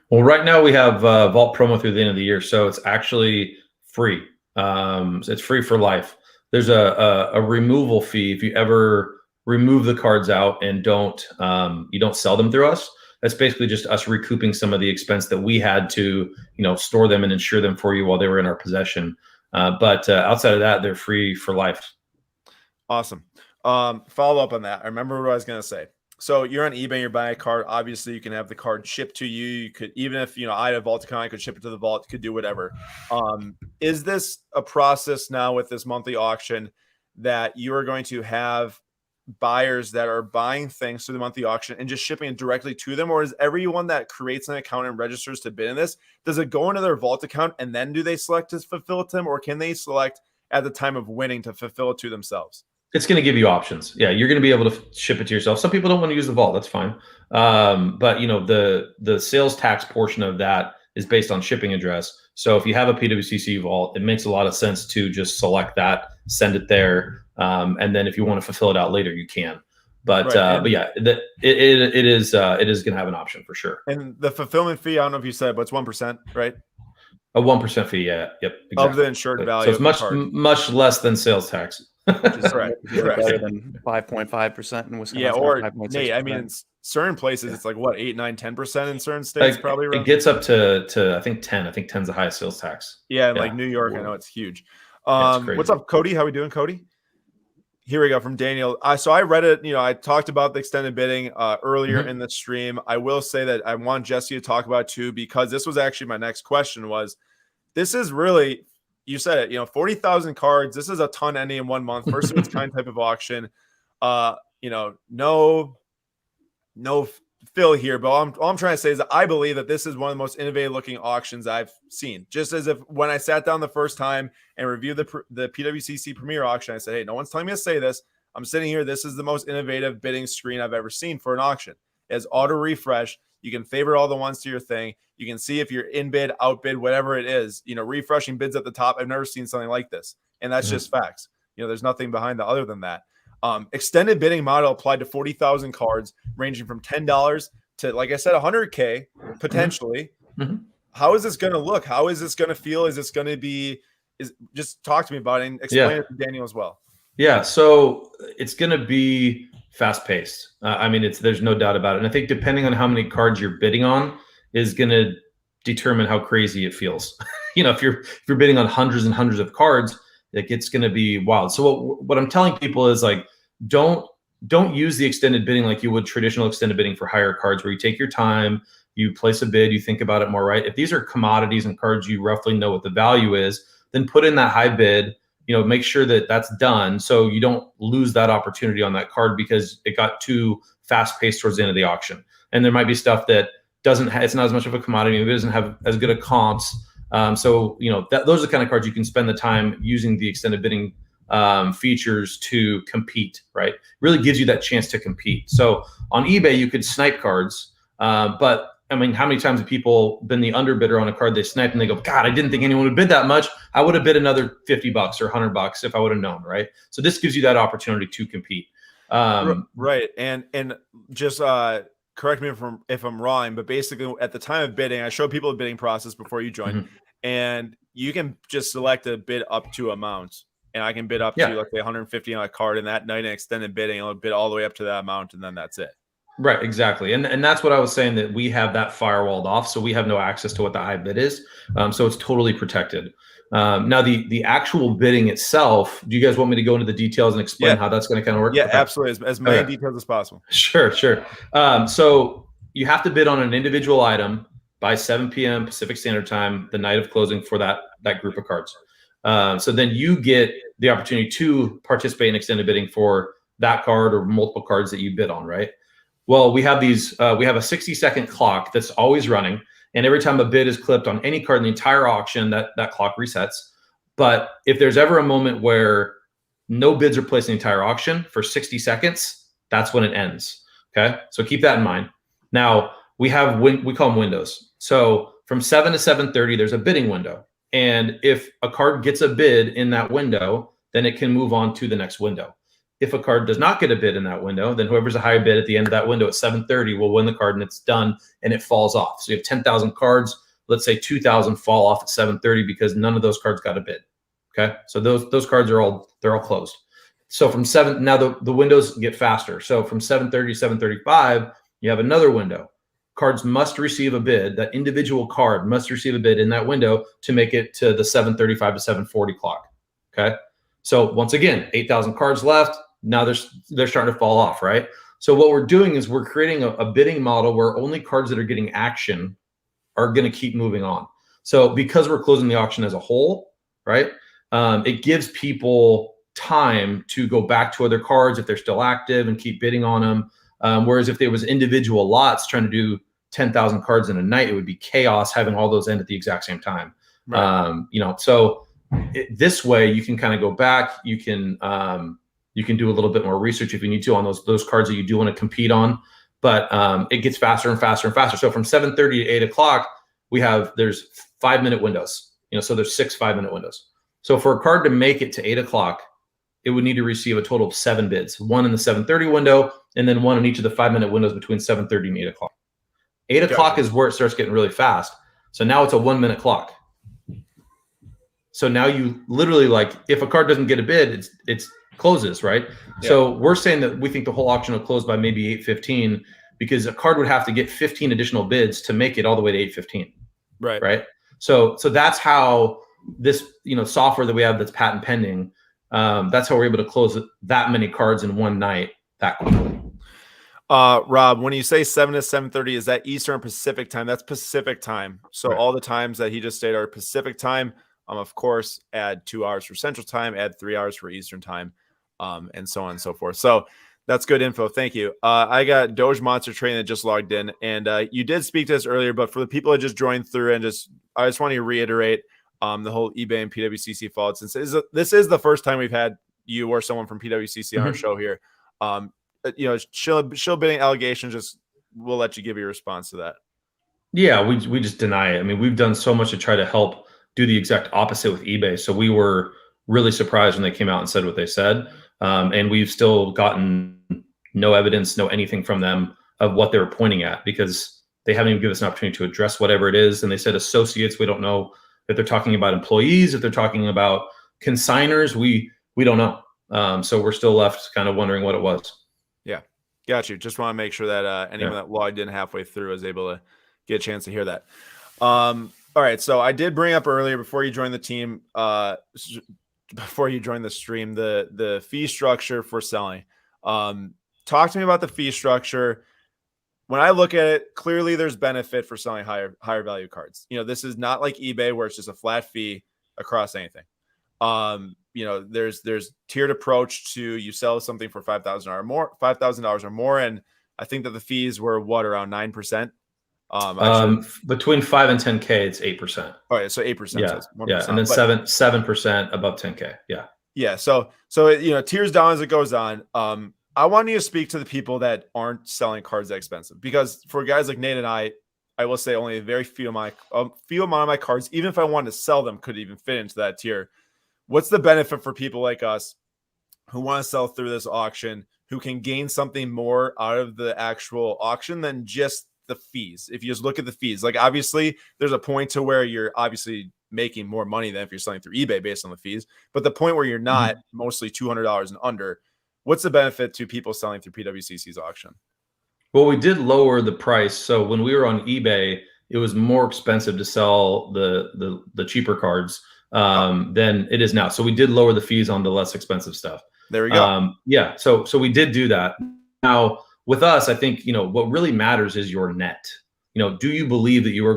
Well, right now we have vault promo through the end of the year, so it's actually free. It's free for life. There's a removal fee if you ever remove the cards out and you don't sell them through us. That's basically just us recouping some of the expense that we had to store them and insure them for you while they were in our possession. But outside of that, they're free for life. Awesome. Follow up on that. I remember what I was going to say. So you're on eBay, you're buying a card. Obviously, you can have the card shipped to you. You could, even if, I had a vault account, I could ship it to the vault, could do whatever. Is this a process now with this monthly auction that you are going to have buyers that are buying things through the monthly auction and just shipping it directly to them? Or is everyone that creates an account and registers to bid in this, does it go into their vault account and then do they select to fulfill it to them? Or can they select at the time of winning to fulfill it to themselves? It's going to give you options. Yeah, you're going to be able to ship it to yourself. Some people don't want to use the vault. That's fine. But the sales tax portion of that is based on shipping address. So if you have a PWCC vault, it makes a lot of sense to just select that, send it there, and then if you want to fulfill it out later, you can. But right. But yeah, it is going to have an option for sure. And the fulfillment fee, I don't know if you said, but it's 1%, right? A 1% fee. Yeah. Yep. Exactly. Of the insured value. So it's much less than sales tax. Correct. Better than 5.5% in Wisconsin. Yeah, or Nate, I mean, in certain places it's like what, 8, 9, 10% in certain states, probably. It gets up to I think 10. I think 10's the highest sales tax. Yeah, like New York, I know it's huge. It's What's up, Cody? How we doing, Cody? Here we go from Daniel. So I read it. I talked about the extended bidding earlier in the stream. I will say that I want Jesse to talk about it too, because this was actually my next question. This is really, you said it. 40,000 cards. This is a ton ending in 1 month. First of its kind type of auction. No fill here, but all I'm trying to say is that I believe that this is one of the most innovative looking auctions I've seen. Just as if when I sat down the first time and reviewed the PWCC Premier auction, I said, hey, no one's telling me to say this. I'm sitting here. This is the most innovative bidding screen I've ever seen for an auction. It has auto refresh. You can favorite all the ones to your thing. You can see if you're in bid, outbid, whatever it is, refreshing bids at the top. I've never seen something like this. And that's just facts. There's nothing behind that other than that. Extended bidding model applied to 40,000 cards, ranging from $10 to, like I said, $100K potentially. How is this going to look? How is this going to feel? Is this going to be? Just talk to me about it and explain it to Daniel as well. Yeah, so it's going to be fast paced. There's no doubt about it. And I think depending on how many cards you're bidding on is going to determine how crazy it feels. If you're bidding on hundreds and hundreds of cards, it's going to be wild. So what I'm telling people is, like, don't use the extended bidding like you would traditional extended bidding for higher cards, where you take your time, you place a bid, you think about it more, right? If these are commodities and cards you roughly know what the value is, then put in that high bid, make sure that that's done so you don't lose that opportunity on that card because it got too fast paced towards the end of the auction. And there might be stuff that it's not as much of a commodity, maybe it doesn't have as good a comps. Those are the kind of cards you can spend the time using the extended bidding features to compete, right? Really gives you that chance to compete. So on eBay, you could snipe cards, but how many times have people been the underbidder on a card they sniped and they go, God, I didn't think anyone would bid that much. I would have bid another $50 or $100 if I would have known, right? So this gives you that opportunity to compete. Right. And just correct me if I'm wrong, but basically at the time of bidding, I showed people the bidding process before you joined, and you can just select a bid up to amount. And I can bid up to, let's say, 150 on a card, and that night in extended bidding, I'll bid all the way up to that amount, and then that's it. Right, exactly. And that's what I was saying, that we have that firewalled off, so we have no access to what the high bid is. So it's totally protected. Now, the actual bidding itself, do you guys want me to go into the details and explain how that's going to kind of work? Yeah, absolutely. As many details as possible. Sure. So you have to bid on an individual item by 7 p.m. Pacific Standard Time, the night of closing for that group of cards. So then you get the opportunity to participate in extended bidding for that card or multiple cards that you bid on, right? Well, we have a 60-second clock that's always running. And every time a bid is clipped on any card in the entire auction, that clock resets. But if there's ever a moment where no bids are placed in the entire auction for 60 seconds, that's when it ends. Okay, so keep that in mind. Now, we call them windows. So from 7 to 7:30, there's a bidding window. And if a card gets a bid in that window, then it can move on to the next window. If a card does not get a bid in that window, then whoever's a higher bid at the end of that window at 7:30 will win the card, and it's done, and it falls off. So you have 10,000 cards. Let's say 2,000 fall off at 7:30 because none of those cards got a bid. Okay, so those cards are all closed. So from now the windows get faster. So from 7:30 to 7:35, you have another window. Cards must receive a bid. That individual card must receive a bid in that window to make it to the 7:35 to 7:40 clock. Okay, so once again, 8,000 cards left. Now they're starting to fall off, right? So what we're doing is we're creating a bidding model where only cards that are getting action are going to keep moving on. So because we're closing the auction as a whole, right? It gives people time to go back to other cards if they're still active and keep bidding on them. Whereas if there was individual lots trying to do 10,000 cards in a night, it would be chaos having all those end at the exact same time. Right. So this way you can kind of go back. You can do a little bit more research if you need to on those cards that you do want to compete on, but it gets faster and faster and faster. So from 7:30 to 8 o'clock, there's 5-minute windows. So there's 6 5-minute windows. So for a card to make it to 8 o'clock, it would need to receive a total of 7 bids, 1 in the 7:30 window, and then 1 in each of the 5-minute windows between 7:30 and 8 o'clock. 8 o'clock is where it starts getting really fast. So now it's a 1-minute clock. So now you literally, like, if a card doesn't get a bid, it's closes, right? Yeah. So we're saying that we think the whole auction will close by maybe 8:15 because a card would have to get 15 additional bids to make it all the way to 8:15. Right. So that's how this, software that we have that's patent pending That's how we're able to close that many cards in one night that quickly. Rob, when you say 7 to 7:30, is that Eastern Pacific time? That's Pacific time. So Right. all the times that he just stated are Pacific time. Of course, add 2 hours for Central time, add 3 hours for Eastern time, and so on and so forth. So that's good info. Thank you. I got Doge Monster Train that just logged in, and you did speak to this earlier, but for the people that just joined through, and I just want to reiterate the whole eBay and PWCC fault, since this is the first time we've had you or someone from PWCC on our show here. Shill bidding allegations, just we'll let you give your response to that. Yeah, we just deny it. I mean, we've done so much to try to help do the exact opposite with eBay. So we were really surprised when they came out and said what they said. And we've still gotten no evidence, no anything from them of what they were pointing at, because they haven't even given us an opportunity to address whatever it is. And they said associates. We don't know if they're talking about employees, if they're talking about consigners. We don't know. So we're still left kind of wondering what it was. Yeah, got you. Just want to make sure that anyone that logged in halfway through was able to get a chance to hear that. All right, so I did bring up earlier before you joined the team, before you joined the stream, the fee structure for selling. Talk to me about the fee structure. When I look at it, clearly there's benefit for selling higher value cards. This is not like eBay where it's just a flat fee across anything. There's tiered approach to, you sell something for $5,000 or more, and I think that the fees were around 9%. Between 5 and 10K, it's 8%. All right, so 8%. Yeah, so 1%, yeah, and then 7% above 10K. Yeah, yeah. So tiers down as it goes on. I want you to speak to the people that aren't selling cards that expensive, because for guys like Nate and I will say only a very few amount of my cards, even if I wanted to sell them, could even fit into that tier. What's the benefit for people like us who want to sell through this auction, who can gain something more out of the actual auction than just the fees? If you just look at the fees, like obviously there's a point to where you're obviously making more money than if you're selling through eBay based on the fees, but the point where you're not, mostly $200 and under, what's the benefit to people selling through PWCC's auction? Well, we did lower the price. So when we were on eBay, it was more expensive to sell the cheaper cards than it is now. So we did lower the fees on the less expensive stuff. There we go. Yeah. So we did do that. Now with us, I think, what really matters is your net. Do you believe that you are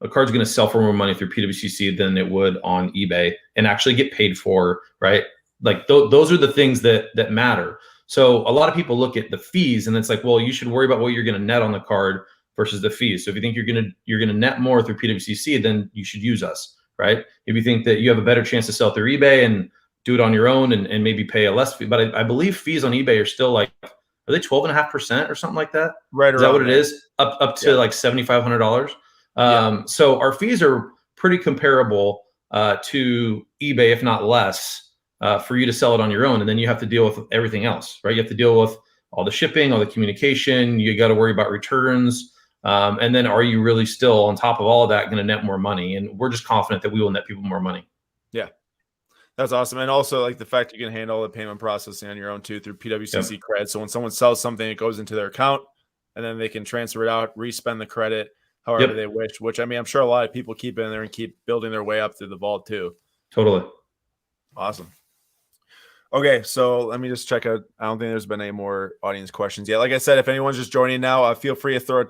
a card's going to sell for more money through PWCC than it would on eBay and actually get paid for, right? Like those are the things that matter. So a lot of people look at the fees and it's like, well, you should worry about what you're going to net on the card versus the fees. So if you think you're going to net more through PWCC, then you should use us, right? If you think that you have a better chance to sell through eBay and do it on your own and maybe pay a less fee, but I believe fees on eBay are still like, are they 12.5% or something like that? Right. Is that what it is? Up to like $7,500. So our fees are pretty comparable to eBay, if not less. For you to sell it on your own, and then you have to deal with everything else, right? You have to deal with all the shipping, all the communication. You got to worry about returns, and then are you really still on top of all of that going to net more money? And we're just confident that we will net people more money. Yeah, that's awesome. And also like the fact you can handle the payment processing on your own too through PWCC credit. So when someone sells something, it goes into their account, and then they can transfer it out, respend the credit however they wish. Which I'm sure a lot of people keep in there and keep building their way up through the vault too. Totally awesome. Okay, so let me just check out. I don't think there's been any more audience questions yet. Like I said, if anyone's just joining now, feel free to throw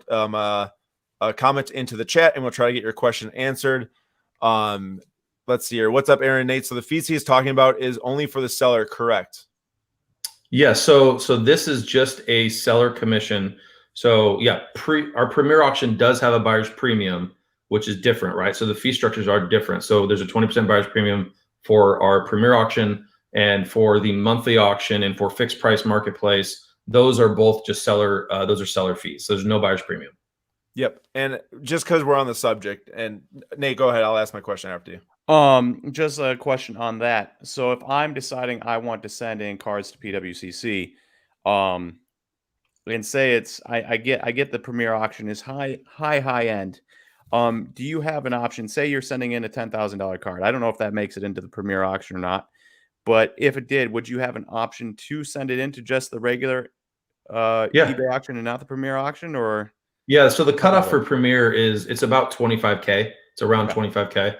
a comment into the chat, and we'll try to get your question answered. Let's see here. What's up, Aaron? Nate? So the fees he's talking about is only for the seller, correct? Yeah. So this is just a seller commission. So yeah, our premier auction does have a buyer's premium, which is different, right? So the fee structures are different. So there's a 20% buyer's premium for our premier auction. And for the monthly auction and for fixed price marketplace, those are both just seller fees. So there's no buyer's premium. Yep. And just because we're on the subject, and Nate, go ahead. I'll ask my question after you. Just a question on that. So if I'm deciding I want to send in cards to PWCC, and say I get the premier auction is high end. Do you have an option? Say you're sending in a $10,000 card. I don't know if that makes it into the premier auction or not. But if it did, would you have an option to send it into just the regular eBay auction and not the premier auction? Or yeah, so the cutoff for premier it's about 25K It's around 25K.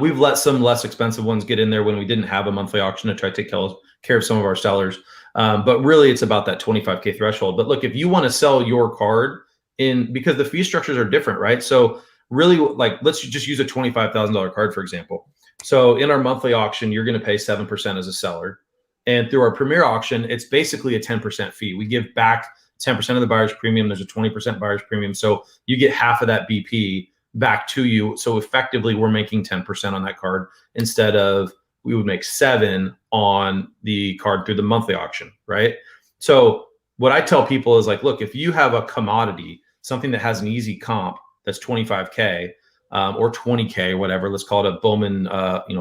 We've let some less expensive ones get in there when we didn't have a monthly auction to try to take care of some of our sellers. But really, it's about that 25K threshold. But look, if you want to sell your card because the fee structures are different, right? So really, like, let's just use a $25,000 card, for example. So in our monthly auction, you're going to pay 7% as a seller. And through our premier auction, it's basically a 10% fee. We give back 10% of the buyer's premium. There's a 20% buyer's premium. So you get half of that BP back to you. So effectively, we're making 10% on that card instead of we would make 7 on the card through the monthly auction, right? So what I tell people is like, look, if you have a commodity, something that has an easy comp that's 25K or 20K or whatever, let's call it a Bowman,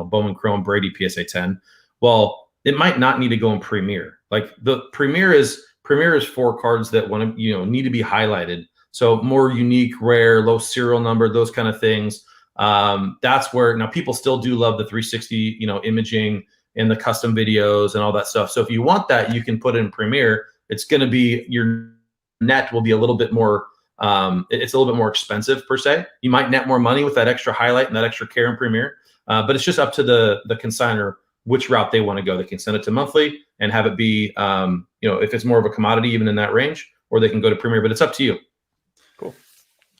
Bowman Chrome Brady PSA 10. Well, it might not need to go in Premier. Like the Premier is for cards that need to be highlighted. So more unique, rare, low serial number, those kind of things. That's where now people still do love the 360, imaging and the custom videos and all that stuff. So if you want that, you can put it in Premier. It's going to be your net will be a little bit more. It's a little bit more expensive per se. You might net more money with that extra highlight and that extra care in Premier. But it's just up to the consignor which route they want to go. They can send it to monthly and have it be, if it's more of a commodity, even in that range, or they can go to Premier, but it's up to you. Cool.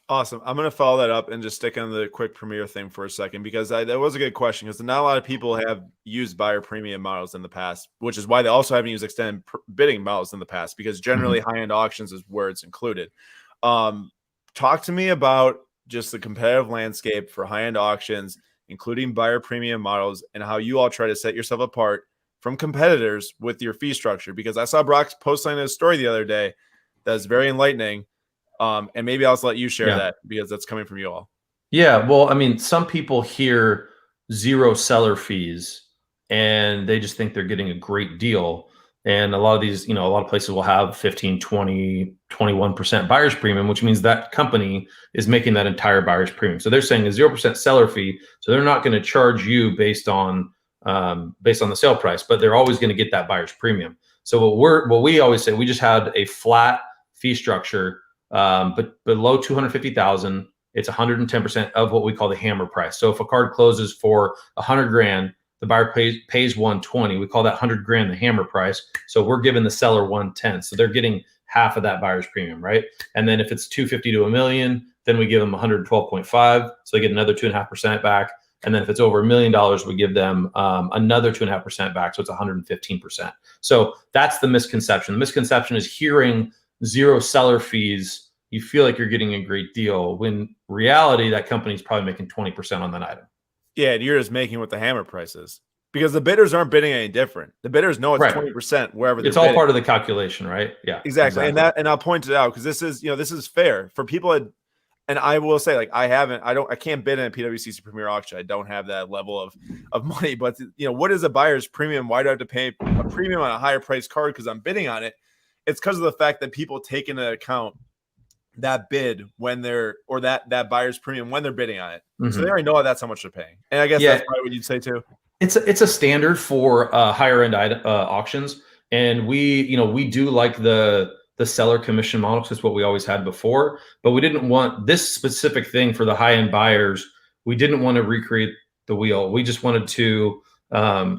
Awesome. I'm going to follow that up and just stick on the quick Premier thing for a second, because that was a good question, because not a lot of people have used buyer premium models in the past, which is why they also haven't used extended bidding models in the past, because generally high-end auctions is where it's included. Talk to me about just the competitive landscape for high-end auctions, including buyer premium models, and how you all try to set yourself apart from competitors with your fee structure. Because I saw Brock posting a story the other day that's very enlightening. And maybe I'll just let you share that, because that's coming from you all. Yeah. Well, I mean, some people hear 0 seller fees and they just think they're getting a great deal. And a lot of these, a lot of places will have 15, 20, 21% buyer's premium, which means that company is making that entire buyer's premium. So they're saying a 0% seller fee. So they're not going to charge you based on the sale price, but they're always going to get that buyer's premium. So what we always say, we just had a flat fee structure, but below 250,000, it's 110% of what we call the hammer price. So if a card closes for 100 grand, the buyer pays 120. We call that 100 grand the hammer price. So we're giving the seller 110. So they're getting half of that buyer's premium, right? And then if it's 250 to $1 million, then we give them 112.5. So they get another 2.5% back. And then if it's over $1 million, we give them another 2.5% back. So it's 115%. So that's the misconception. The misconception is hearing 0 seller fees, you feel like you're getting a great deal, when reality, that company's probably making 20% on that item. Yeah, and you're just making what the hammer price is, because the bidders aren't bidding any different. The bidders know it's 20% wherever they're It's all bidding. Part of the calculation, right? Yeah, exactly. And I'll point it out, because this is fair for people. And I will say, like, I can't bid in a PWCC Premier auction. I don't have that level of money. But what is a buyer's premium? Why do I have to pay a premium on a higher price card because I'm bidding on it? It's because of the fact that people take into account that bid when they're, or that buyer's premium when they're bidding on it. So they already know that's how much they're paying. And I guess that's probably what you'd say too. It's a standard for higher end auctions. And we do like the seller commission model, because it's what we always had before, but we didn't want this specific thing for the high end buyers. We didn't want to recreate the wheel. We just wanted to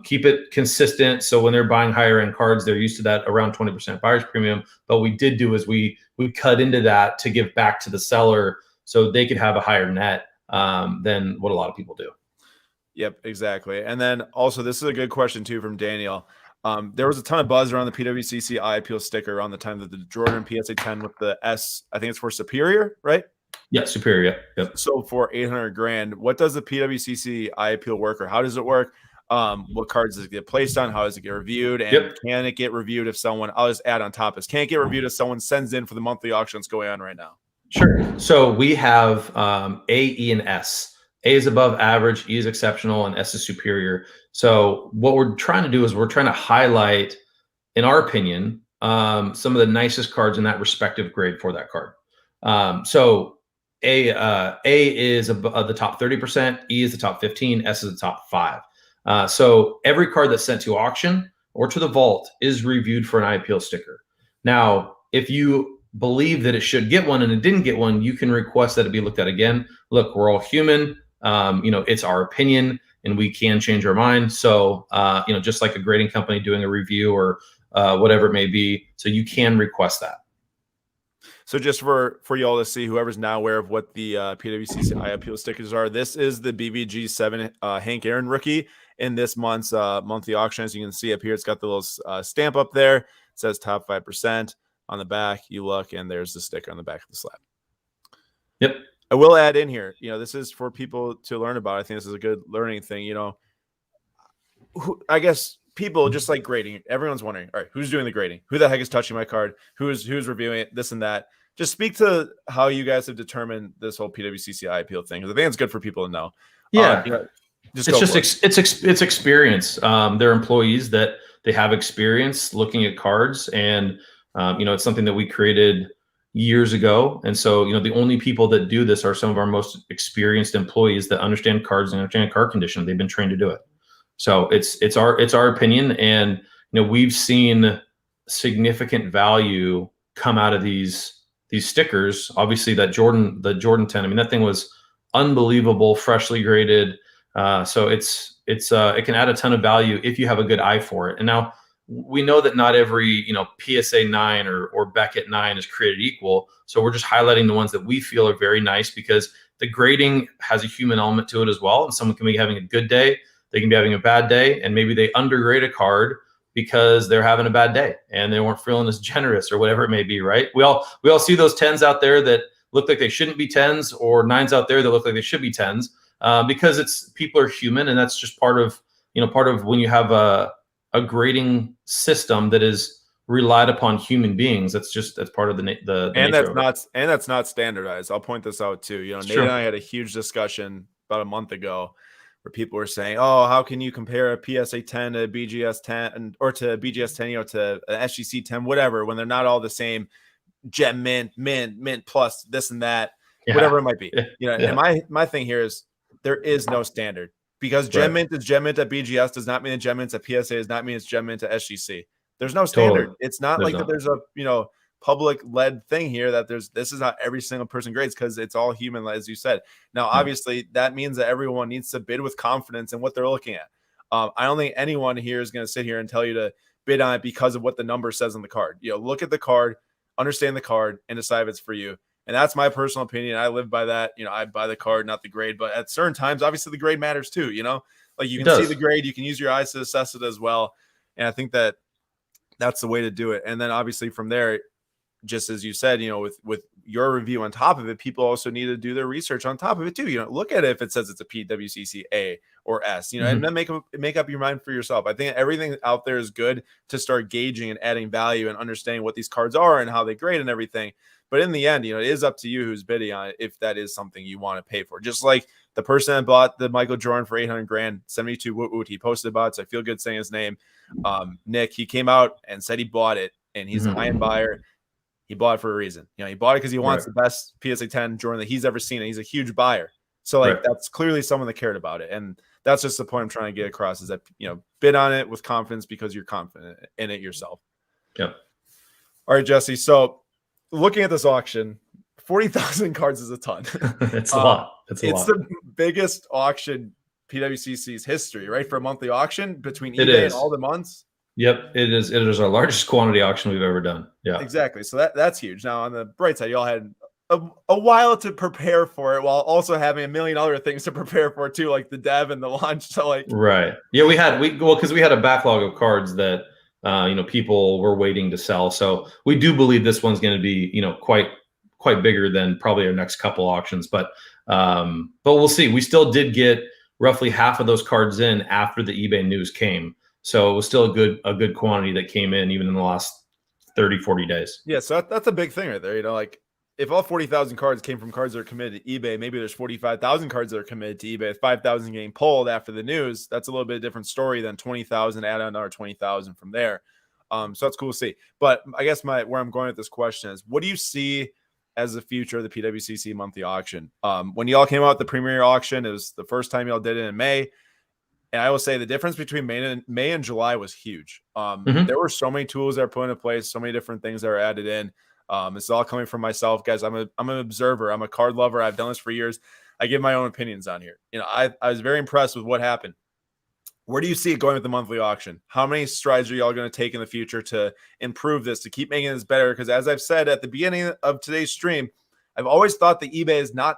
keep it consistent. So when they're buying higher end cards, they're used to that around 20% buyer's premium. But we did do is we cut into that to give back to the seller so they could have a higher net than what a lot of people do. Yep, exactly. And then also, this is a good question too from Daniel. There was a ton of buzz around the PWCC Eye Appeal sticker around the time that the Jordan PSA 10 with the S, I think it's for Superior, right? Yeah, Superior. Yep. So for 800 grand, what does the PWCC Eye Appeal work, or how does it work? What cards does it get placed on? How does it get reviewed? And can it get reviewed if someone, I'll just add on top is, can it get reviewed if someone sends in for the monthly auction that's going on right now? Sure. So we have A, E, and S. A is above average, E is exceptional, and S is superior. So what we're trying to do is we're trying to highlight, in our opinion, some of the nicest cards in that respective grade for that card. So A is the top 30%, E is the top 15, S is the top 5. So every card that's sent to auction or to the vault is reviewed for an eye appeal sticker. Now, if you believe that it should get one and it didn't get one, you can request that it be looked at again. Look, we're all human. it's our opinion and we can change our mind. So, just like a grading company doing a review or whatever it may be. So you can request that. So just for y'all to see, whoever's now aware of what the PWCC eye appeal stickers are, this is the BVG7 Hank Aaron rookie in this month's monthly auction. As you can see up here, it's got the little stamp up there. It says top 5% on the back. You look, and there's the sticker on the back of the slab. Yep. I will add in here, this is for people to learn about. I think this is a good learning thing. I guess people, just like grading, everyone's wondering, all right, who's doing the grading? Who the heck is touching my card? Who's reviewing it? This and that. Just speak to how you guys have determined this whole PWCC eye appeal thing, because I think it's good for people to know. Yeah. It's experience. They're employees that they have experience looking at cards, and it's something that we created years ago. And so, the only people that do this are some of our most experienced employees that understand cards and understand card condition. They've been trained to do it. So it's our opinion, and we've seen significant value come out of these stickers. Obviously, the Jordan 10. I mean, that thing was unbelievable, freshly graded. So it can add a ton of value if you have a good eye for it. And now we know that not every PSA 9 or Beckett 9 is created equal. So we're just highlighting the ones that we feel are very nice, because the grading has a human element to it as well. And someone can be having a good day. They can be having a bad day, and maybe they undergrade a card because they're having a bad day and they weren't feeling as generous or whatever it may be, right? We all see those 10s out there that look like they shouldn't be 10s, or 9s out there that look like they should be 10s, because people are human, and that's just part of when you have a grading system that is relied upon human beings. That's part of the and that's not standardized. I'll point this out too. Nate and I had a huge discussion about a month ago where people were saying, "Oh, how can you compare a PSA 10 to a BGS 10 or to a BGS 10, to an SGC 10, whatever, when they're not all the same, gem mint plus this and that, whatever it might be." And my thing here is there is no standard, because gem mint is gem mint at BGS does not mean that gem mint at PSA does not mean it's gem mint at SGC. There's no standard. Totally. It's not that there's a public led thing here that this is not every single person grades, because it's all human, as you said. Now, obviously, that means that everyone needs to bid with confidence in what they're looking at. I don't think anyone here is going to sit here and tell you to bid on it because of what the number says on the card. Look at the card, understand the card, and decide if it's for you. And that's my personal opinion. I live by that. I buy the card, not the grade. But at certain times, obviously, the grade matters too. Like you can see the grade, you can use your eyes to assess it as well. And I think that's the way to do it. And then obviously from there, just as you said, with your review on top of it, people also need to do their research on top of it too. Look at it if it says it's a PWCC A or S, and then make up your mind for yourself. I think everything out there is good to start gauging and adding value and understanding what these cards are and how they grade and everything. But in the end, it is up to you who's bidding on it if that is something you want to pay for. Just like the person that bought the Michael Jordan for $800,000, 72 woot, he posted about it, so I feel good saying his name. Nick, he came out and said he bought it, and he's a high-end buyer. He bought it for a reason. He bought it because he wants the best PSA 10 Jordan that he's ever seen, and he's a huge buyer. So that's clearly someone that cared about it. And that's just the point I'm trying to get across, is that, bid on it with confidence because you're confident in it yourself. Yep. All right, Jesse. So looking at this auction, 40,000 cards is a ton. It's a lot. It's the biggest auction PWCC's history, right? For a monthly auction between eBay and all the months. Yep, it is. It is our largest quantity auction we've ever done. Yeah, exactly. So that's huge. Now on the bright side, y'all had a while to prepare for it, while also having a million other things to prepare for too, like the dev and the launch. So yeah, because we had a backlog of cards that people were waiting to sell. So we do believe this one's going to be quite bigger than probably our next couple auctions. But we'll see. We still did get roughly half of those cards in after the eBay news came. So it was still a good quantity that came in even in the last 30, 40 days. Yeah, so that's a big thing right there. Like if all 40,000 cards came from cards that are committed to eBay, maybe there's 45,000 cards that are committed to eBay. 5,000 getting pulled after the news. That's a little bit different story than 20,000, add on another 20,000 from there. So that's cool to see. But I guess where I'm going with this question is, what do you see as the future of the PWCC monthly auction? When y'all came out with the premier auction, it was the first time y'all did it in May. And I will say the difference between May and July was huge. There were so many tools that are put into place, so many different things that are added in. This is all coming from myself, guys. I'm an observer. I'm a card lover. I've done this for years. I give my own opinions on here. I was very impressed with what happened. Where do you see it going with the monthly auction? How many strides are y'all going to take in the future to improve this, to keep making this better? Because as I've said at the beginning of today's stream, I've always thought that eBay is not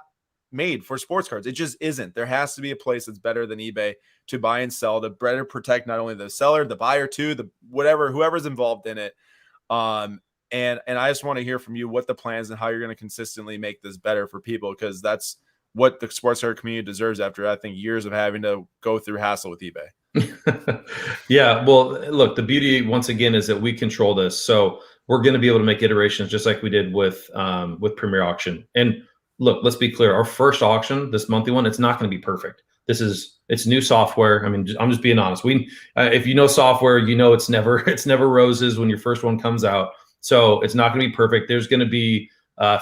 made for sports cards. It just isn't. There has to be a place that's better than eBay to buy and sell, to better protect not only the seller, the buyer too, the whoever's involved in it. And I just want to hear from you what the plans and how you're going to consistently make this better for people, because that's what the sports card community deserves after, I think, years of having to go through hassle with eBay. Yeah, well, look, the beauty once again is that we control this, so we're going to be able to make iterations just like we did with Premier Auction. And look, let's be clear: our first auction, this monthly one, it's not going to be perfect. It's new software. I mean, I'm just being honest. If you know software, you know it's never roses when your first one comes out. So it's not going to be perfect. There's going to be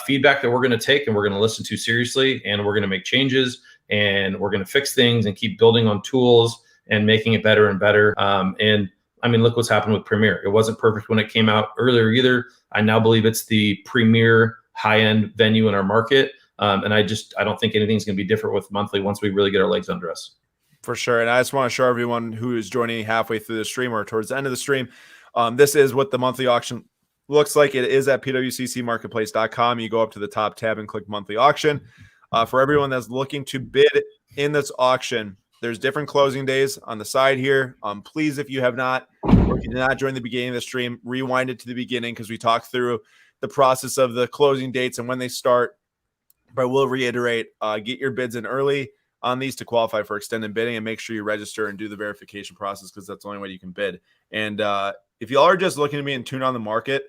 feedback that we're going to take and we're going to listen to seriously, and we're going to make changes, and we're going to fix things and keep building on tools and making it better and better. And I mean, look what's happened with Premiere. It wasn't perfect when it came out earlier either. I now believe it's the premier high-end venue in our market. And I don't think anything's going to be different with monthly once we really get our legs under us. For sure. And I just want to show everyone who is joining halfway through the stream or towards the end of the stream, this is what the monthly auction looks like. It is at pwccmarketplace.com. You go up to the top tab and click monthly auction. For everyone that's looking to bid in this auction, there's different closing days on the side here. Please, if you have not, or if you did not join the beginning of the stream, rewind it to the beginning, because we talked through the process of the closing dates and when they start. But we'll reiterate, get your bids in early on these to qualify for extended bidding, and make sure you register and do the verification process, because that's the only way you can bid. And if y'all are just looking to be in tune on the market,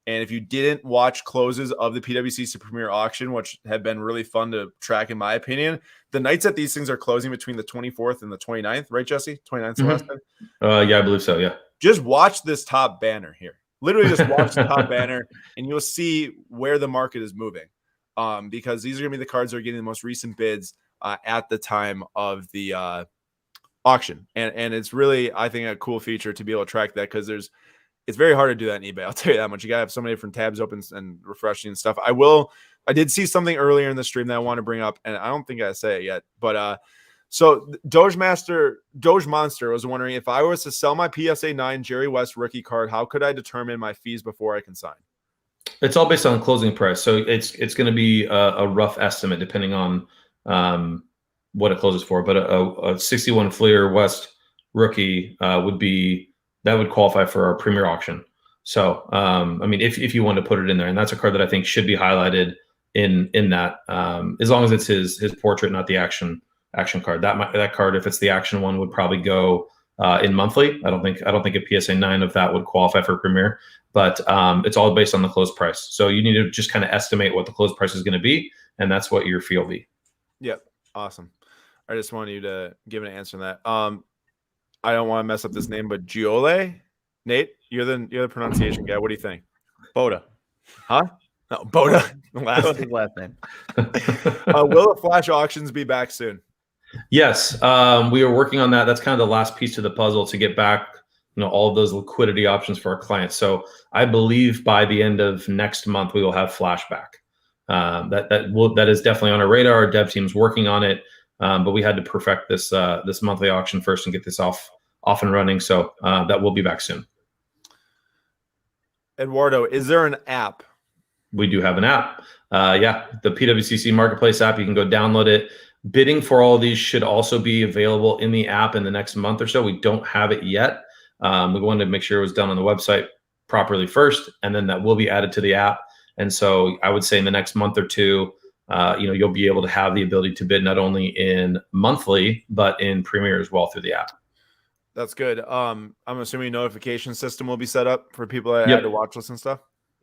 and if you didn't watch closes of the PWCC Premier Auction, which have been really fun to track, in my opinion, the nights that these things are closing between the 24th and the 29th, right, Jesse? 29th is the last time? Yeah, I believe so, yeah. Just watch this top banner here. Literally just watch the top banner, and you'll see where the market is moving. Because these are going to be the cards that are getting the most recent bids at the time of the auction. And it's really, I think, a cool feature to be able to track that, because it's very hard to do that in eBay. I'll tell you that much. You got to have so many different tabs open and refreshing and stuff. I did see something earlier in the stream that I want to bring up, and I don't think I say it yet, but so Doge Monster was wondering, if I was to sell my PSA 9 Jerry West rookie card, how could I determine my fees before I can sign? It's all based on closing price, so it's going to be a rough estimate depending on what it closes for. But a 61 Fleer West rookie would qualify for our Premier Auction. So I mean, if you want to put it in there, and that's a card that I think should be highlighted in that, as long as it's his portrait, not the action card. That card, if it's the action one, would probably go in monthly. I don't think a PSA 9 of that would qualify for Premier, but it's all based on the close price. So you need to just kind of estimate what the close price is going to be, and that's what your fee will be. Yep. Awesome. I just wanted you to give an answer on that. I don't want to mess up this name, but Giole, Nate, you're the pronunciation guy. What do you think? Boda. Huh? No, Boda. Last name. Will the flash auctions be back soon? Yes, we are working on that. That's kind of the last piece to the puzzle to get back, all of those liquidity options for our clients. So I believe by the end of next month we will have flashback. That is definitely on our radar. Our dev team's working on it, but we had to perfect this monthly auction first and get this off and running. So that will be back soon. Eduardo, is there an app? We do have an app. Yeah, the PWCC Marketplace app. You can go download it. Bidding for all of these should also be available in the app in the next month or so. We don't have it yet. We wanted to make sure it was done on the website properly first, and then that will be added to the app. And so I would say in the next month or two, you'll be able to have the ability to bid not only in monthly, but in Premier as well through the app. That's good. I'm assuming notification system will be set up for people that add to watch list and stuff.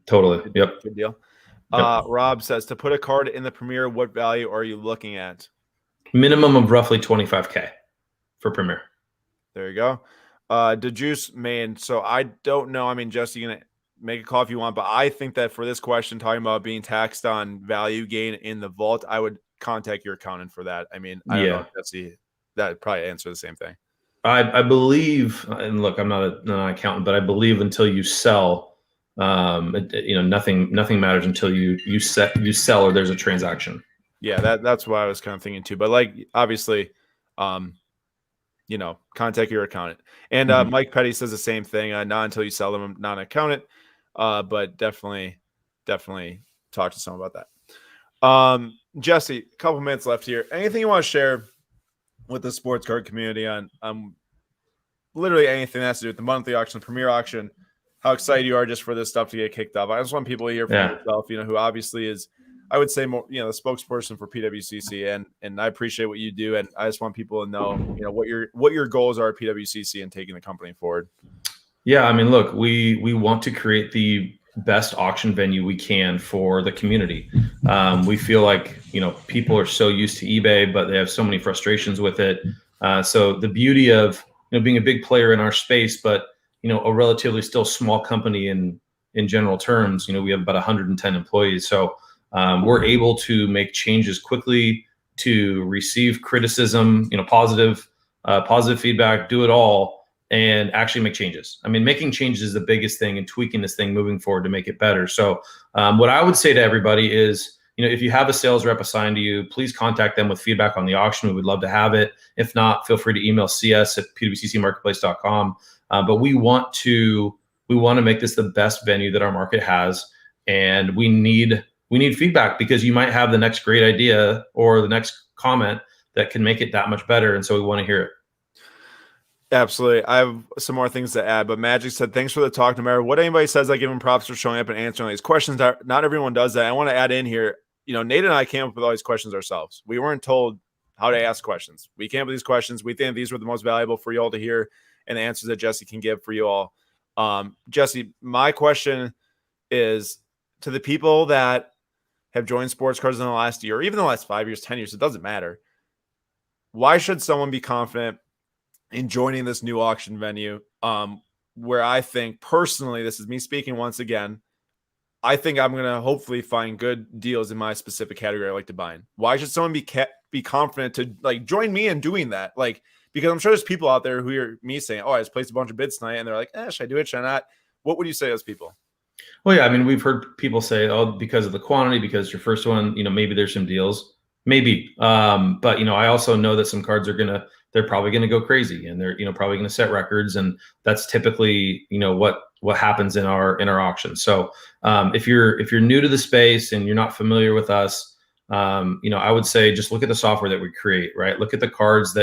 Totally. Yep. Good deal. Rob says, to put a card in the Premier, what value are you looking at? Minimum of roughly 25K for Premier. There you go. DeJuice Main. So I don't know. I mean, Jesse, you can make a call if you want, but I think that for this question, talking about being taxed on value gain in the vault, I would contact your accountant for that. I mean, I don't know, Jesse, that would probably answer the same thing. I believe, and look, I'm not an accountant, but I believe until you sell, nothing matters until you sell or there's a transaction. Yeah, that's what I was kind of thinking too. But like obviously, contact your accountant. And Mhm. Mike Petty says the same thing. Not until you sell them, not an accountant. But definitely talk to someone about that. Jesse, a couple minutes left here. Anything you want to share with the sports card community on literally anything that has to do with the monthly auction, premier auction, how excited you are just for this stuff to get kicked off? I just want people to hear from yourself, who obviously is, I would say, more, the spokesperson for PWCC, and I appreciate what you do, and I just want people to know, what your goals are at PWCC and taking the company forward. Yeah, I mean, look, we want to create the best auction venue we can for the community. We feel like people are so used to eBay, but they have so many frustrations with it. So the beauty of being a big player in our space, but a relatively still small company in general terms. We have about 110 employees, so we're able to make changes quickly, to receive criticism, positive feedback, do it all, and actually make changes. I mean, making changes is the biggest thing, and tweaking this thing moving forward to make it better. So what I would say to everybody is, if you have a sales rep assigned to you, please contact them with feedback on the auction. We would love to have it. If not, feel free to email cs@pwccmarketplace.com. But we want to make this the best venue that our market has, and we need feedback, because you might have the next great idea or the next comment that can make it that much better, and so we want to hear it. Absolutely. I have some more things to add, but Magic said, thanks for the talk. No matter what anybody says, I give them props for showing up and answering these questions. Not everyone does that. I want to add in here, Nate and I came up with all these questions ourselves. We weren't told how to ask questions. We came up with these questions. We think these were the most valuable for you all to hear, and the answers that Jesse can give for you all. Jesse, my question is to the people that have joined sports cards in the last year, or even the last 5 years, 10 years, it doesn't matter. Why should someone be confident in joining this new auction venue, where I think personally, this is me speaking once again, I think I'm going to hopefully find good deals in my specific category I like to buy in. Why should someone be confident to join me in doing that? Because I'm sure there's people out there who hear me saying, oh, I just placed a bunch of bids tonight, and they're like, should I do it? Should I not? What would you say to those people? Well, yeah, I mean, we've heard people say, oh, because of the quantity, because your first one, maybe there's some deals, maybe. But, I also know that some cards they're probably going to go crazy, and they're, probably going to set records. And that's typically, what happens in our auction. So if you're new to the space and you're not familiar with us, I would say just look at the software that we create, right? Look at the cards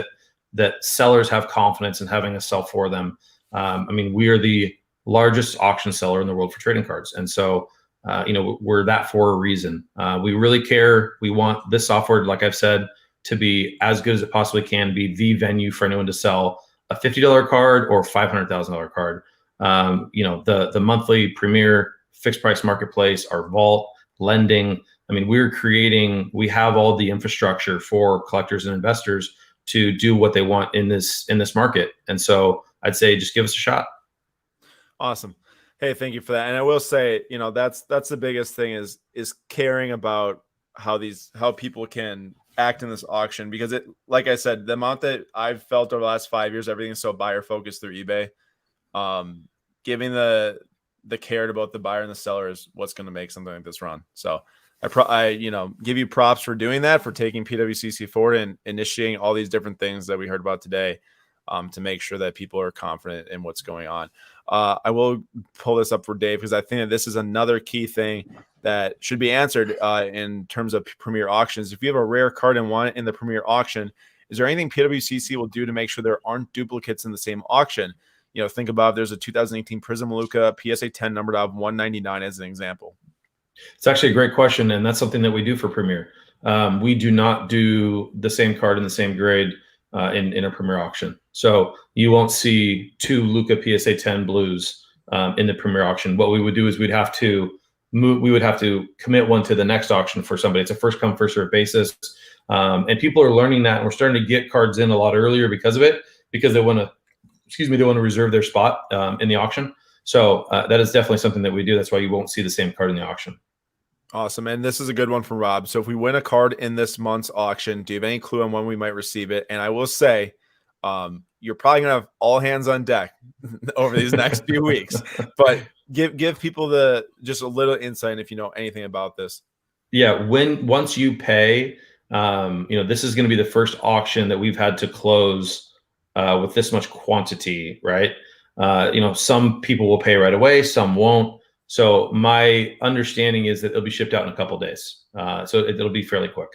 that sellers have confidence in having us sell for them. I mean, we are the largest auction seller in the world for trading cards. And so, we're that for a reason. We really care. We want this software, like I've said, to be as good as it possibly can be, the venue for anyone to sell a $50 card or $500,000 card. The monthly premier fixed price marketplace, our vault, lending. I mean, we have all the infrastructure for collectors and investors to do what they want in this market. And so I'd say just give us a shot. Awesome. Hey, thank you for that. And I will say, that's the biggest thing is caring about how people can act in this auction, because like I said, the amount that I've felt over the last 5 years, everything is so buyer focused through eBay. Giving the care about the buyer and the seller is what's going to make something like this run. So I give you props for doing that, for taking PWCC forward and initiating all these different things that we heard about today, to make sure that people are confident in what's going on. I will pull this up for Dave, because I think that this is another key thing that should be answered in terms of premier auctions. If you have a rare card and want it in the premier auction, is there anything PWCC will do to make sure there aren't duplicates in the same auction? Think about if there's a 2018 Prism Luca PSA 10 numbered out of 199 as an example. It's actually a great question, and that's something that we do for Premier. We do not do the same card in the same grade in a Premier auction. So you won't see two Luca PSA 10 blues in the Premier auction. What we would do is we would have to commit one to the next auction for somebody. It's a first come, first served basis. And people are learning that, and we're starting to get cards in a lot earlier because of it, because they want to reserve their spot in the auction. So that is definitely something that we do. That's why you won't see the same card in the auction. Awesome. And this is a good one from Rob. So if we win a card in this month's auction, do you have any clue on when we might receive it? And I will say, you're probably going to have all hands on deck over these next few weeks, but give people just a little insight if you know anything about this. Yeah, once you pay, this is going to be the first auction that we've had to close with this much quantity, right? Some people will pay right away, some won't. So my understanding is that it'll be shipped out in a couple of days. So it'll be fairly quick.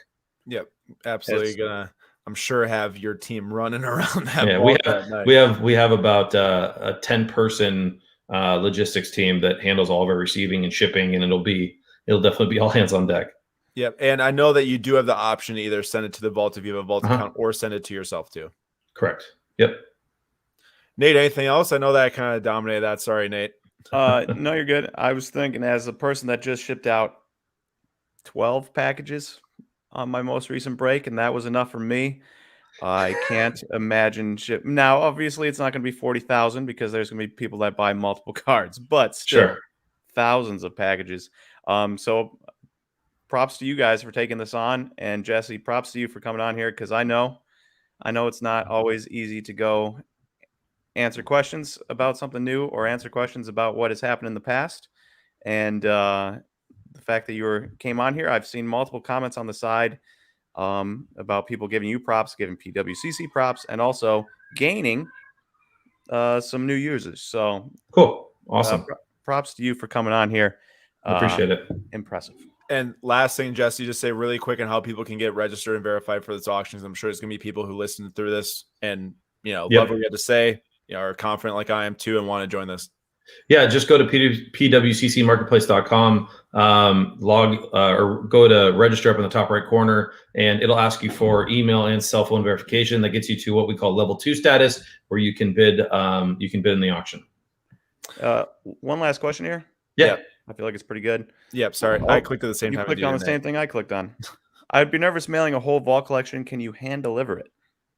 Yep, absolutely. Gonna, I'm sure, have your team running around that. Yeah, we have about a 10-person logistics team that handles all of our receiving and shipping, and it'll definitely be all hands on deck. Yep, and I know that you do have the option to either send it to the vault if you have a vault account, or send it to yourself too. Correct. Yep. Nate, anything else? I know that I kind of dominated that. Sorry, Nate. No, you're good. I was thinking, as a person that just shipped out 12 packages on my most recent break, and that was enough for me. I can't imagine ship. Now, obviously, it's not going to be 40,000 because there's going to be people that buy multiple cards, but still, Sure. thousands of packages. So props to you guys for taking this on, and Jesse, props to you for coming on here, because I know it's not always easy to go answer questions about something new or answer questions about what has happened in the past. And the fact that you came on here, I've seen multiple comments on the side about people giving you props, giving PWCC props, and also gaining some new users. So cool. Awesome. Props to you for coming on here. Appreciate it. Impressive. And last thing, Jesse, just say really quick on how people can get registered and verified for this auction. I'm sure there's going to be people who listen through this and, love what you have to say, are confident like I am too, and want to join this. Yeah, just go to pwccmarketplace.com, log or go to register up in the top right corner, and it'll ask you for email and cell phone verification. That gets you to what we call level 2 status, where you can bid. You can bid in the auction. One last question here. Yeah. I feel like it's pretty good. Yep. Sorry, I clicked at the same time. You clicked on the same thing I clicked on. I'd be nervous mailing a whole vault collection. Can you hand deliver it?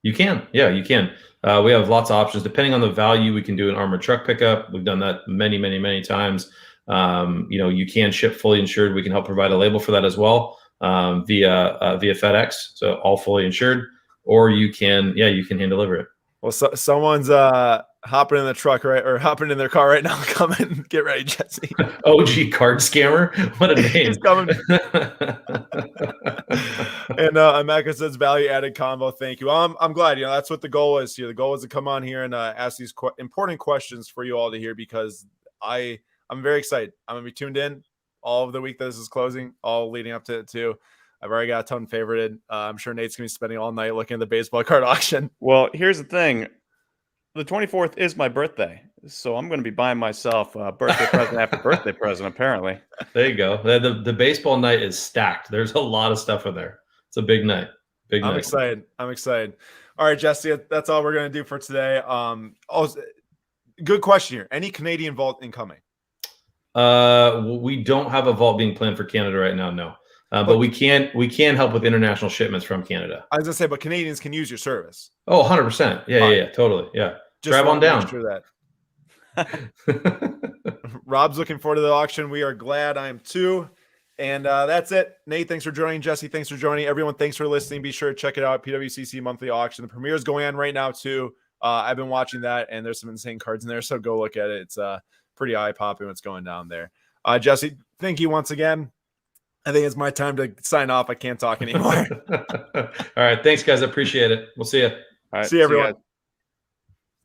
You can. Yeah, you can. We have lots of options. Depending on the value, we can do an armored truck pickup. We've done that many, many, many times. You can ship fully insured. We can help provide a label for that as well via FedEx. So all fully insured. Or you can hand deliver it. Well, someone's hopping in the truck, right, or hopping in their car right now. Come in, get ready, Jesse. OG card scammer. What a name. He's coming. And Amaka says value added combo. Thank you. I'm glad. That's what the goal is here. The goal is to come on here and ask these important questions for you all to hear, because I'm very excited. I'm gonna be tuned in all of the week that this is closing, all leading up to it too. I've already got a ton favorited. I'm sure Nate's gonna be spending all night looking at the baseball card auction. Well, here's the thing. The 24th is my birthday, so I'm going to be buying myself a birthday present after birthday present, apparently. There you go. The baseball night is stacked. There's a lot of stuff in there. It's a big night. I'm excited. All right, Jesse, that's all we're going to do for today. Good question here. Any Canadian vault incoming? We don't have a vault being planned for Canada right now, no. But we can help with international shipments from Canada. I was going to say, but Canadians can use your service. Oh, 100%. Yeah, totally. Yeah. Just grab on down. Sure that. Rob's looking forward to the auction. We are glad. I am too. And that's it. Nate, thanks for joining. Jesse, thanks for joining. Everyone, thanks for listening. Be sure to check it out. PWCC monthly auction. The premiere is going on right now too. I've been watching that, and there's some insane cards in there, so go look at it. It's pretty eye-popping what's going down there. Jesse, thank you once again. I think it's my time to sign off. I can't talk anymore. All right. Thanks, guys. I appreciate it. We'll see you. All right. See you, everyone.